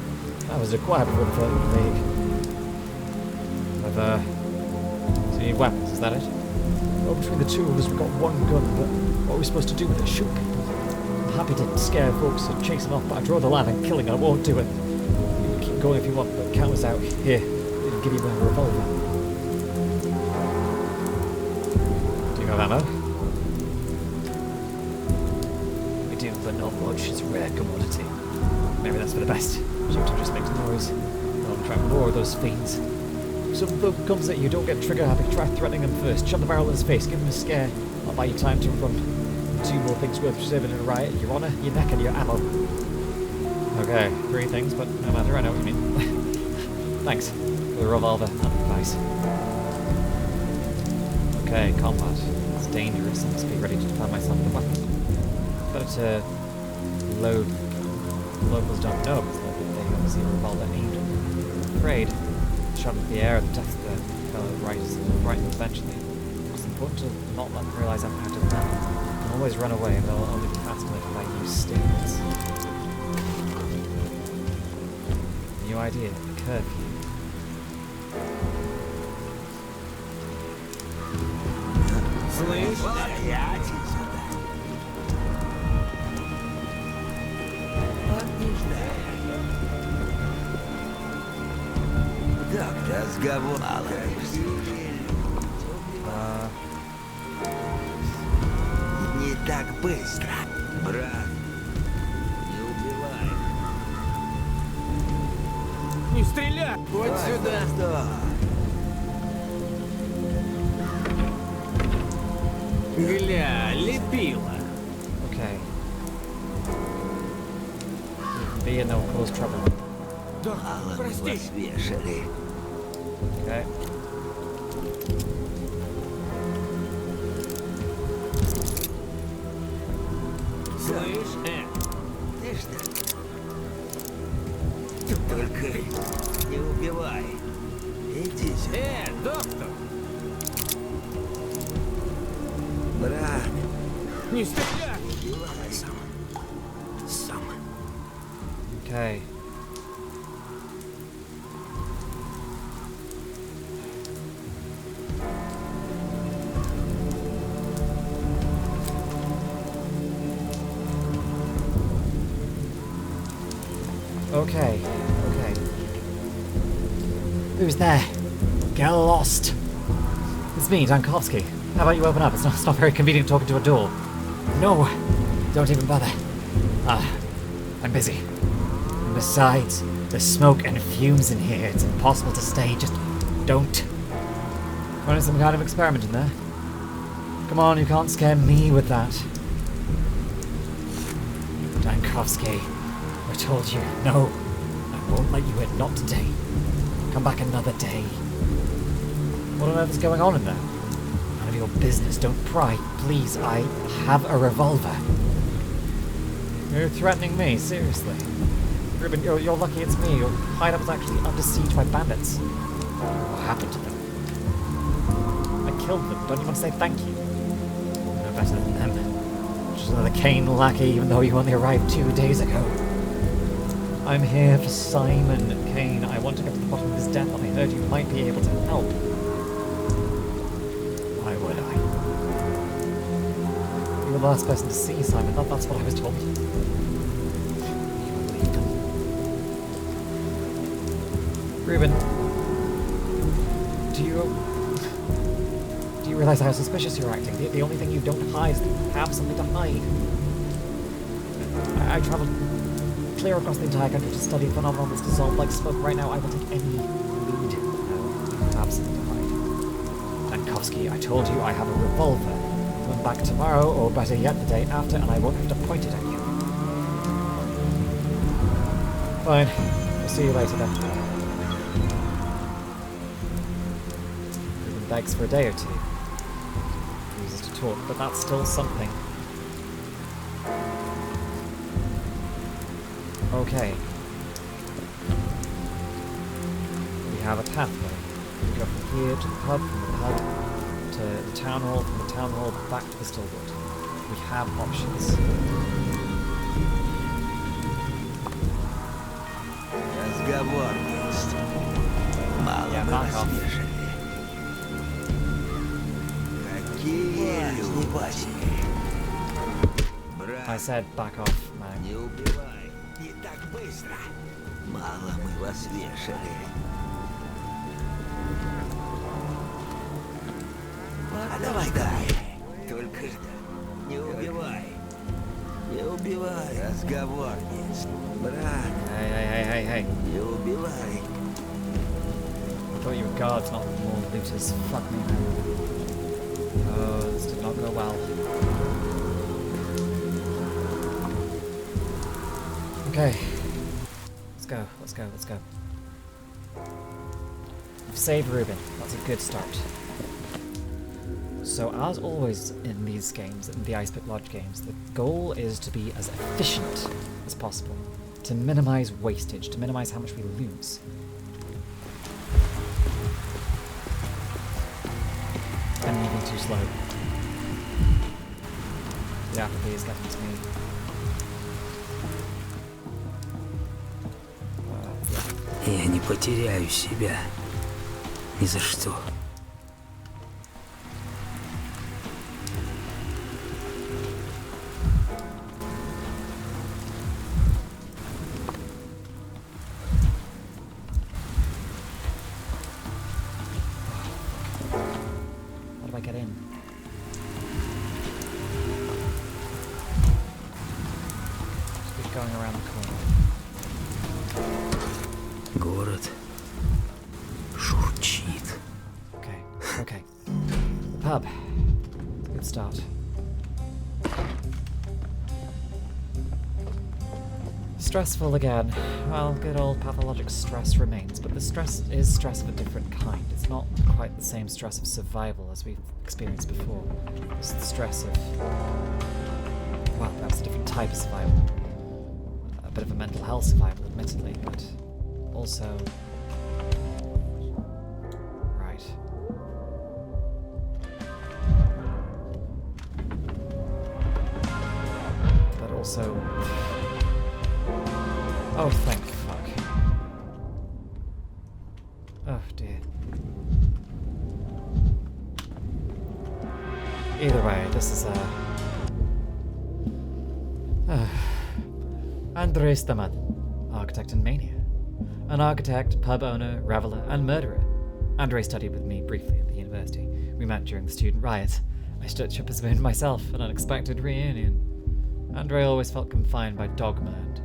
That was required before the plague. So you need weapons, is that it? Well, between the two of us, we've got one gun, but what are we supposed to do with it? Shoot people? I'm happy to scare folks and chase them off, but I draw the line on killing and I won't do it. You can keep going if you want, but count us out. Here, I'll give you a revolver. Do you have ammo? We do, but not much. It's a rare commodity. Maybe that's for the best. Shooting just makes noise. I'll attract more of those fiends. If some bloke comes at you, don't get trigger happy. Try threatening them first. Shove the barrel in his face. Give him a scare. I'll buy you time to run. 2 more things worth preserving in a riot: your honour, your neck, and your ammo. Okay, 3 things, but no matter. I know what you mean. Thanks for the revolver and advice. Okay, combat. It's dangerous. I must be ready to defend myself with a weapon. Better to load. Locals don't know because they only see a revolver aimed at them. I'm afraid, shot into the air at the depth of the fellow right eventually. It's important to not let them realise I'm out of them. I can always run away, and they'll only be fast enough if I use stimulants. New idea, curfew. Не так быстро, брат. Не убивай. Не стреляй! Вот сюда! Гля, лепила. Okay. Be and they'll cause trouble. Мало мы вас вешали. Okay. Слышь, Ты что? Только не убивай. Иди сюда. доктор! Брат, Не стреляй! убивай сам. Сам. Okay. Okay. Who's there? Get lost. It's me, Dankovsky. How about you open up? It's not very convenient talking to a door. No, don't even bother. I'm busy. And besides, there's smoke and fumes in here. It's impossible to stay. Just don't. Running some kind of experiment in there. Come on, you can't scare me with that. Dankovsky, I told you, no. I won't let you in, not today. Come back another day. What on earth is going on in there? None of your business, don't pry. Please, I have a revolver. You're threatening me, seriously. Reuben, you're lucky it's me. Your hideout was actually under siege by bandits. What happened to them? I killed them. Don't you want to say thank you? No better than them. Just another Kain lackey, even though you only arrived 2 days ago. I'm here for Simon Kain. I want to get to the bottom of his death, and I heard you might be able to help. Why would I? You were the last person to see Simon. That's what I was told. You believe them. Reuben, do you realize how suspicious you're acting? The only thing you don't hide is that you have something to hide. I traveled clear across the entire country to study a phenomenon that's dissolved like smoke. Right now, I will take any lead. You have something to hide. Dankovsky, I told you I have a revolver. Come back tomorrow, or better yet, the day after, and I won't have to point it at you. Fine. I'll see you later then. Reuben begs for a day or two. Refuses to talk, but that's still something. Okay. We have a pathway. We go from here to the pub, from the pub to the town hall, from the town hall back to the Stillwater. We have options. Разговор есть. Мало Yeah, мы back off. насмешили. Какие люди. I Брат, said back off, man. не убивай. Не так быстро. Мало мы вас вешали. Давай. Только ждать. Не убивай. Не убивай. Разговор есть. Брат, Hey. не убивай. I thought you were guards, not more looters. Fuck me, man. Oh, this did not go well. Okay. Let's go. We've saved Reuben. That's a good start. So, as always in these games, in the Iceberg Lodge games, the goal is to be as efficient as possible. To minimize wastage, to minimize how much we lose. And moving too slow. The apathy is getting to me. Я не потеряю себя. Ни за что. How do I get in? Just keep going around the corner. Город шурчит. Okay. The pub. It's a good start. Stressful again. Well, good old pathologic stress remains, but the stress is stress of a different kind. It's not quite the same stress of survival as we've experienced before. It's the stress of... well, perhaps a different type of survival. A bit of a mental health survival, admittedly, but also... right. But also... oh, thank fuck. Oh, dear. Either way, this is Andrei Stamat, architect and mania. An architect, pub owner, reveller, and murderer. Andrei studied with me briefly at the university. We met during the student riot. I stitched up his wound myself, an unexpected reunion. Andrei always felt confined by dogma and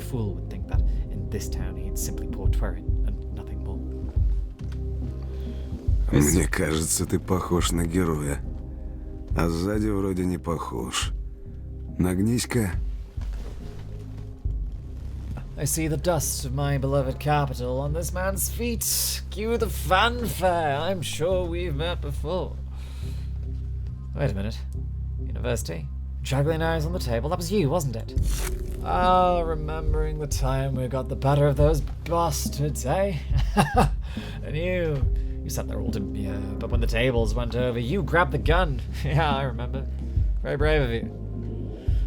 fool would think that in this town he'd simply pour Twerin and nothing more. Мне кажется, ты похож на героя. А сзади вроде не похож. Нагнись-ка. I see the dust of my beloved capital on this man's feet. Cue the fanfare. I'm sure we've met before. Wait a minute. University? Juggling eyes on the table. That was you, wasn't it? Ah, remembering the time we got the better of those bastards, eh? And you sat there holding me, but when the tables went over, you grabbed the gun. Yeah, I remember. Very brave of you.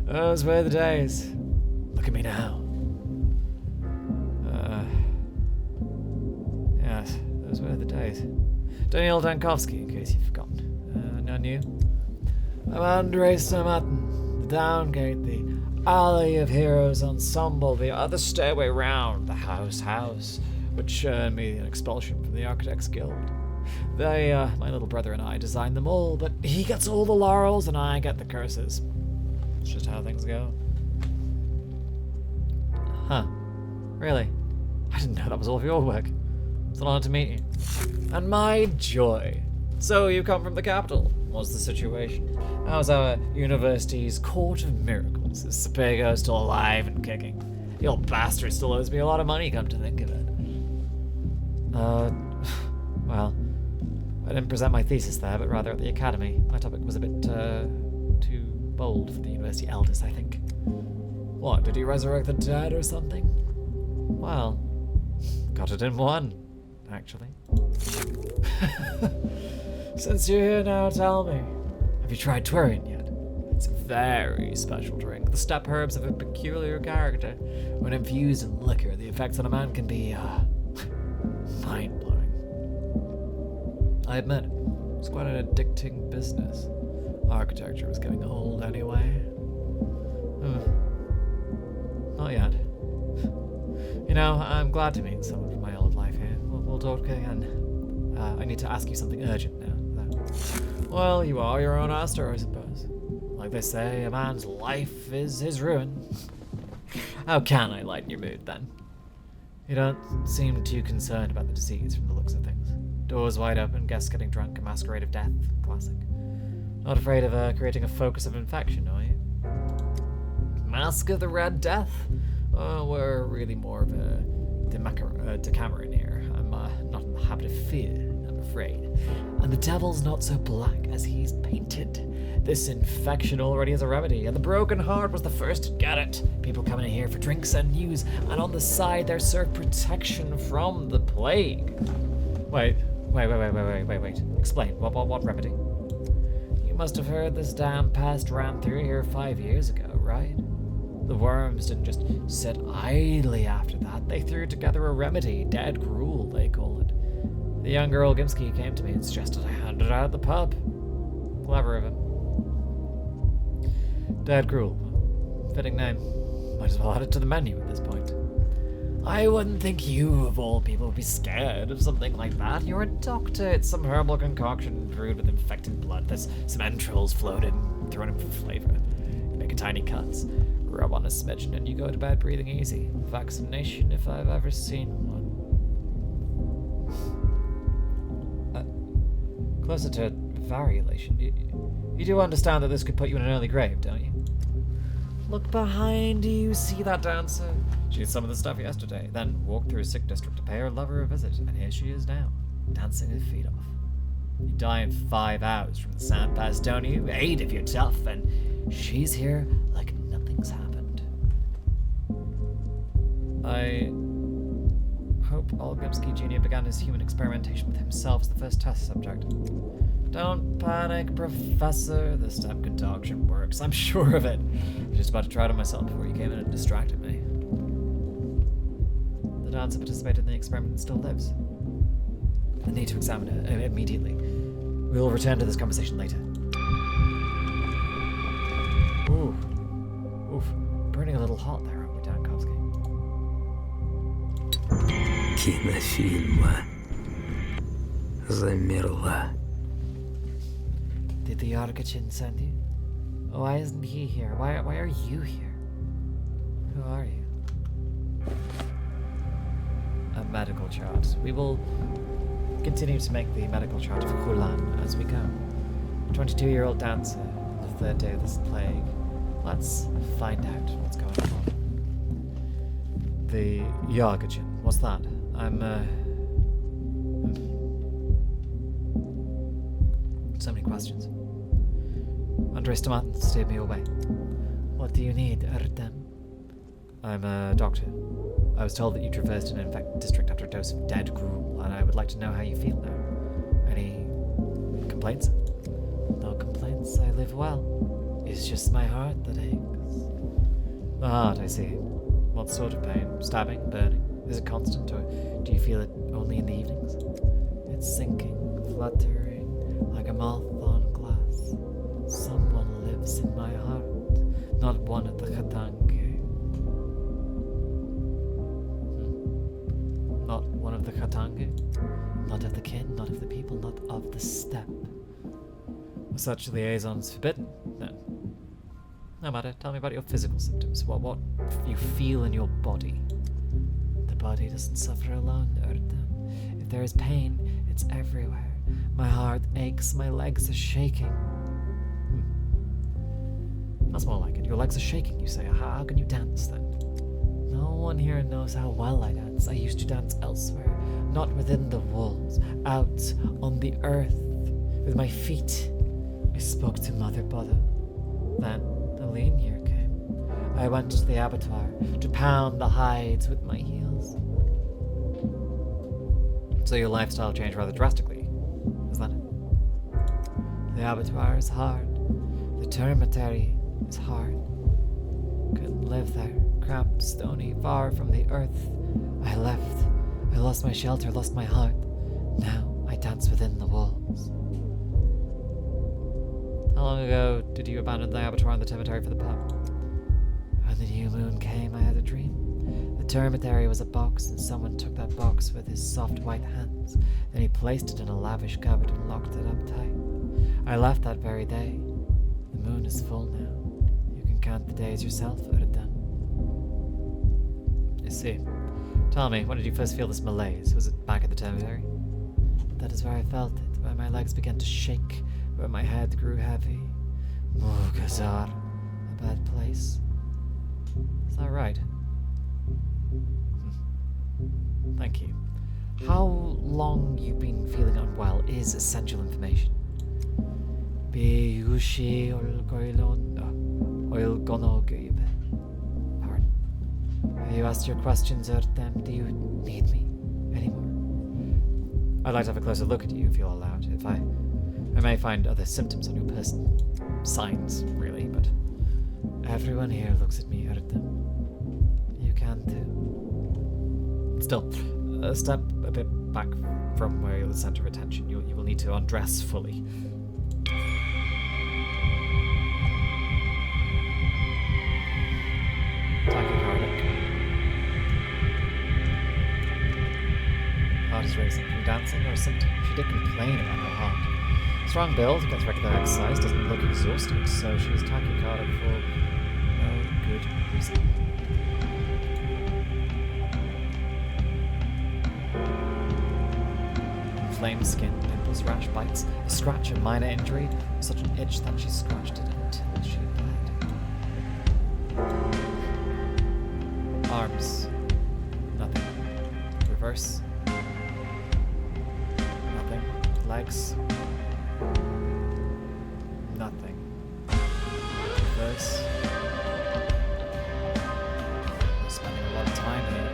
Those were the days. Look at me now. Yes, those were the days. Daniil Dankovsky, in case you've forgotten. None you? I'm Andrei Samatin, the Downgate, the Alley of Heroes ensemble, the other stairway round, the house, which earned me an expulsion from the Architects Guild. They, my little brother and I designed them all, but he gets all the laurels and I get the curses. It's just how things go. Huh. Really? I didn't know that was all of your work. It's an honor to meet you. And my joy. So you come from the capital. What's the situation? How's our university's court of miracles? Is Sapego still alive and kicking? The old bastard still owes me a lot of money, come to think of it. Well, I didn't present my thesis there, but rather at the academy. My topic was a bit, too bold for the university elders, I think. What, did he resurrect the dead or something? Well, got it in one, actually. Since you're here now, tell me, have you tried Twerin yet? It's a very special drink. The steppe herbs have a peculiar character. When infused in liquor, the effects on a man can be, mind-blowing. I admit, it's quite an addicting business. Architecture was getting old anyway. Not yet. You know, I'm glad to meet someone from my old life here. We'll talk again. I need to ask you something urgent now. Well, you are your own master, I suppose. Like they say, a man's life is his ruin. How can I lighten your mood, then? You don't seem too concerned about the disease from the looks of things. Doors wide open, guests getting drunk, a masquerade of death. Classic. Not afraid of creating a focus of infection, are you? Mask of the Red Death? We're really more of a Decameron here. I'm not in the habit of fear, I'm afraid. And the devil's not so black as he's painted. This infection already has a remedy, and the Broken Heart was the first to get it. People coming in here for drinks and news, and on the side they're served protection from the plague. Wait. Explain. What remedy? You must have heard this damn pest ran through here 5 years ago, right? The worms didn't just sit idly after that. They threw together a remedy, dead gruel, they call it. The young girl Gimsky came to me and suggested I hand it out at the pub. Clever of him. Dead gruel. Fitting name. Might as well add it to the menu at this point. I wouldn't think you, of all people, would be scared of something like that. You're a doctor. It's some herbal concoction brewed with infected blood. There's some entrails floated and thrown in for flavor. You make a tiny cuts, rub on a smidgen, and you go to bed breathing easy. Vaccination, if I've ever seen one. Closer to variolation. You do understand that this could put you in an early grave, don't you? Look behind you, see that dancer? She ate some of the stuff yesterday, then walked through a sick district to pay her lover a visit, and here she is now, dancing her feet off. You die in 5 hours from the sand pass, don't you? 8 if you're tough, and she's here like nothing's happened. I hope Olgimsky Jr. began his human experimentation with himself as the first test subject. Don't panic, Professor. This time concoction works. I'm sure of it. I was just about to try it on myself before you came in and distracted me. The dancer participated in the experiment and still lives. I need to examine her immediately. We'll return to this conversation later. Oof. Burning a little hot there, aren't we, Dankovsky? Кинофильма замерла. Did the Yargachin send you? Why isn't he here? Why are you here? Who are you? medical chart. We will continue to make the medical chart of Hulan as we go. 22-year-old dancer, the third day of this plague. Let's find out what's going on. The Yargachin, what's that? So many questions. Andres Tomatin steered me away. What do you need, Erdem? I'm a doctor. I was told that you traversed an infected district after a dose of dead gruel, and I would like to know how you feel now. Any complaints? No complaints, I live well. It's just my heart that aches. The heart, I see. What sort of pain? Stabbing? Burning? Is it constant, or do you feel it only in the evenings? It's sinking, fluttering, like a moth on glass. Someone lives in my heart, not one of the Khatange. Not one of the Khatange? Not of the kin, not of the people, not of the steppe. Were such liaisons forbidden, then? No matter, tell me about your physical symptoms. What you feel in your body. The body doesn't suffer alone, Erdem. If there is pain, it's everywhere. My heart aches, my legs are shaking. That's more like it. Your legs are shaking, you say. How can you dance, then? No one here knows how well I dance. I used to dance elsewhere, not within the walls, out on the earth, with my feet. I spoke to Mother Buddha. Then the lean year came. I went to the abattoir to pound the hides with my heels. So your lifestyle changed rather drastically, is that it? The abattoir is hard. The termitary is hard. Couldn't live there. Cramped, stony, far from the earth. I left. I lost my shelter, lost my heart. Now I dance within the walls. How long ago did you abandon the abattoir and the termitary for the pub? When the new moon came, I had a dream. The termitary was a box, and someone took that box with his soft white hands. Then he placed it in a lavish cupboard and locked it up tight. I left that very day. The moon is full now. You can count the days yourself, Erdem. I see. Tell me, when did you first feel this malaise? Was it back at the termitary? That is where I felt it, where my legs began to shake, where my head grew heavy. Mugazar, a bad place. Is that right? Thank you. How long you've been feeling unwell is essential information. Pardon. Have you asked your questions, Erdem? Do you need me anymore? I'd like to have a closer look at you if you're allowed. If I may find other symptoms on your person. Signs, really, but everyone here looks at me, Erdem. You can too. Still, step a bit back from where you're the center of attention. You will need to undress fully. Tachycardic. Heart is racing from dancing or a symptom. She did complain about her heart. Strong build, gets regular exercise, doesn't look exhausted, so she was tachycardic for no good reason. Inflamed skin, pimples, rash, bites, a scratch, a minor injury, such an itch that she scratched it until she bled. Arms. Nothing. Reverse. Nothing. Legs. Nothing. Reverse. I'm spending a lot of time here.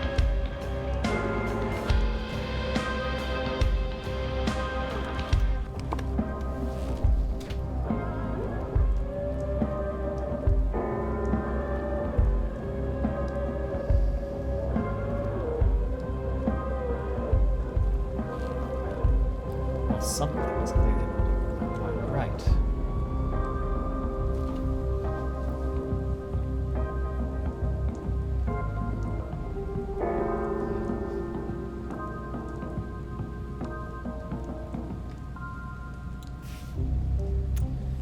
Something is clearly not quite right.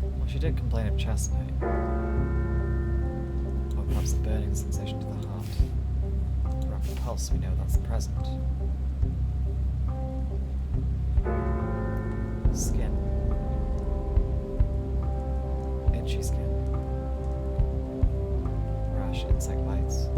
Well, she did complain of chest pain. Or perhaps a burning sensation to the heart. Or a pulse, we know that's present. Skin. Itchy skin. Rash, insect bites.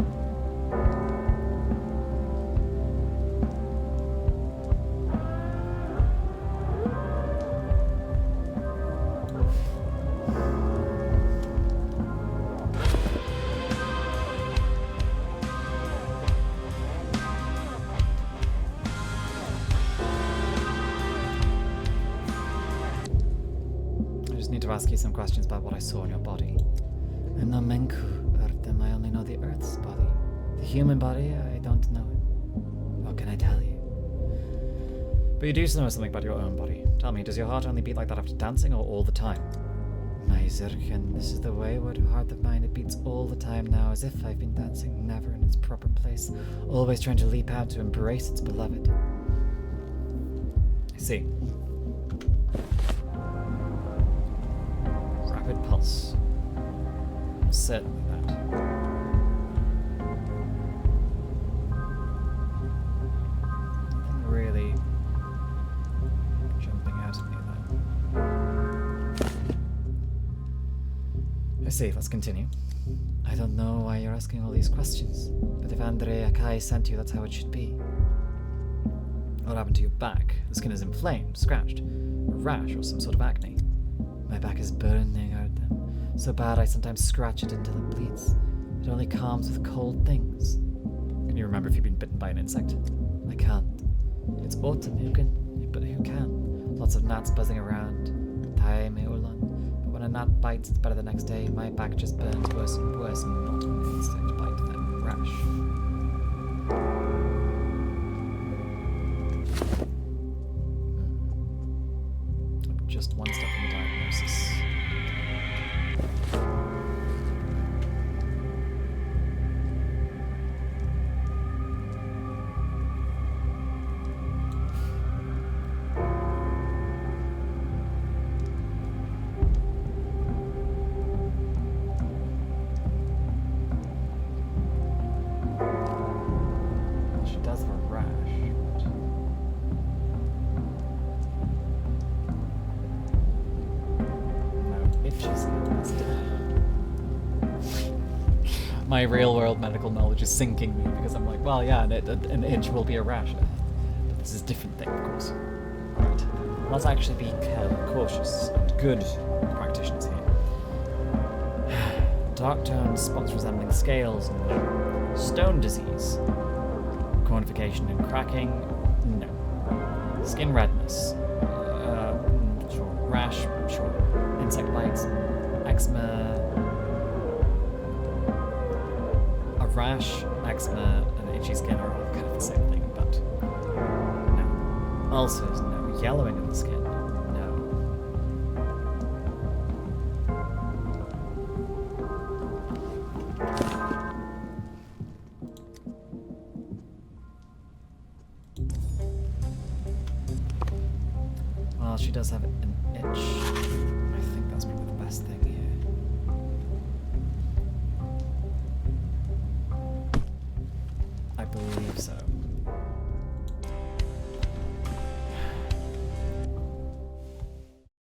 To ask you some questions about what I saw in your body. And the Menku Earthem, I only know the Earth's body. The human body, I don't know it. What can I tell you? But you do know something about your own body. Tell me, does your heart only beat like that after dancing or all the time? My Zirkin, this is the wayward heart of mine. It beats all the time now, as if I've been dancing, never in its proper place, always trying to leap out to embrace its beloved. I see. Rapid pulse. Certainly that. Nothing really jumping out at me though. I see, let's continue. I don't know why you're asking all these questions, but if Andrei Akai sent you, that's how it should be. What happened to your back? The skin is inflamed, scratched, a rash or some sort of acne. My back is burning, Ardem. So bad I sometimes scratch it until it bleeds. It only calms with cold things. Can you remember if you've been bitten by an insect? I can't. It's autumn, but who can? Lots of gnats buzzing around. Time Eolan. But when a gnat bites, it's better the next day. My back just burns worse and worse, and not an insect bite, then rash. Just one step from the diagnosis. She does have a rash. My real-world medical knowledge is sinking me because I'm like, well, yeah, an itch will be a rash. But this is a different thing, of course. Right. Let's actually be cautious and good practitioners here. Dark tones, spots resembling scales, no. Stone disease. Cornification and cracking, no. Skin redness. Sure. Rash, sure. Insect bites, eczema. Rash, eczema, and itchy skin are all kind of the same thing, but no. Ulcers, no. Yellowing of the skin, no. Well, she does have an itch. I think that's probably the best thing here. I believe so.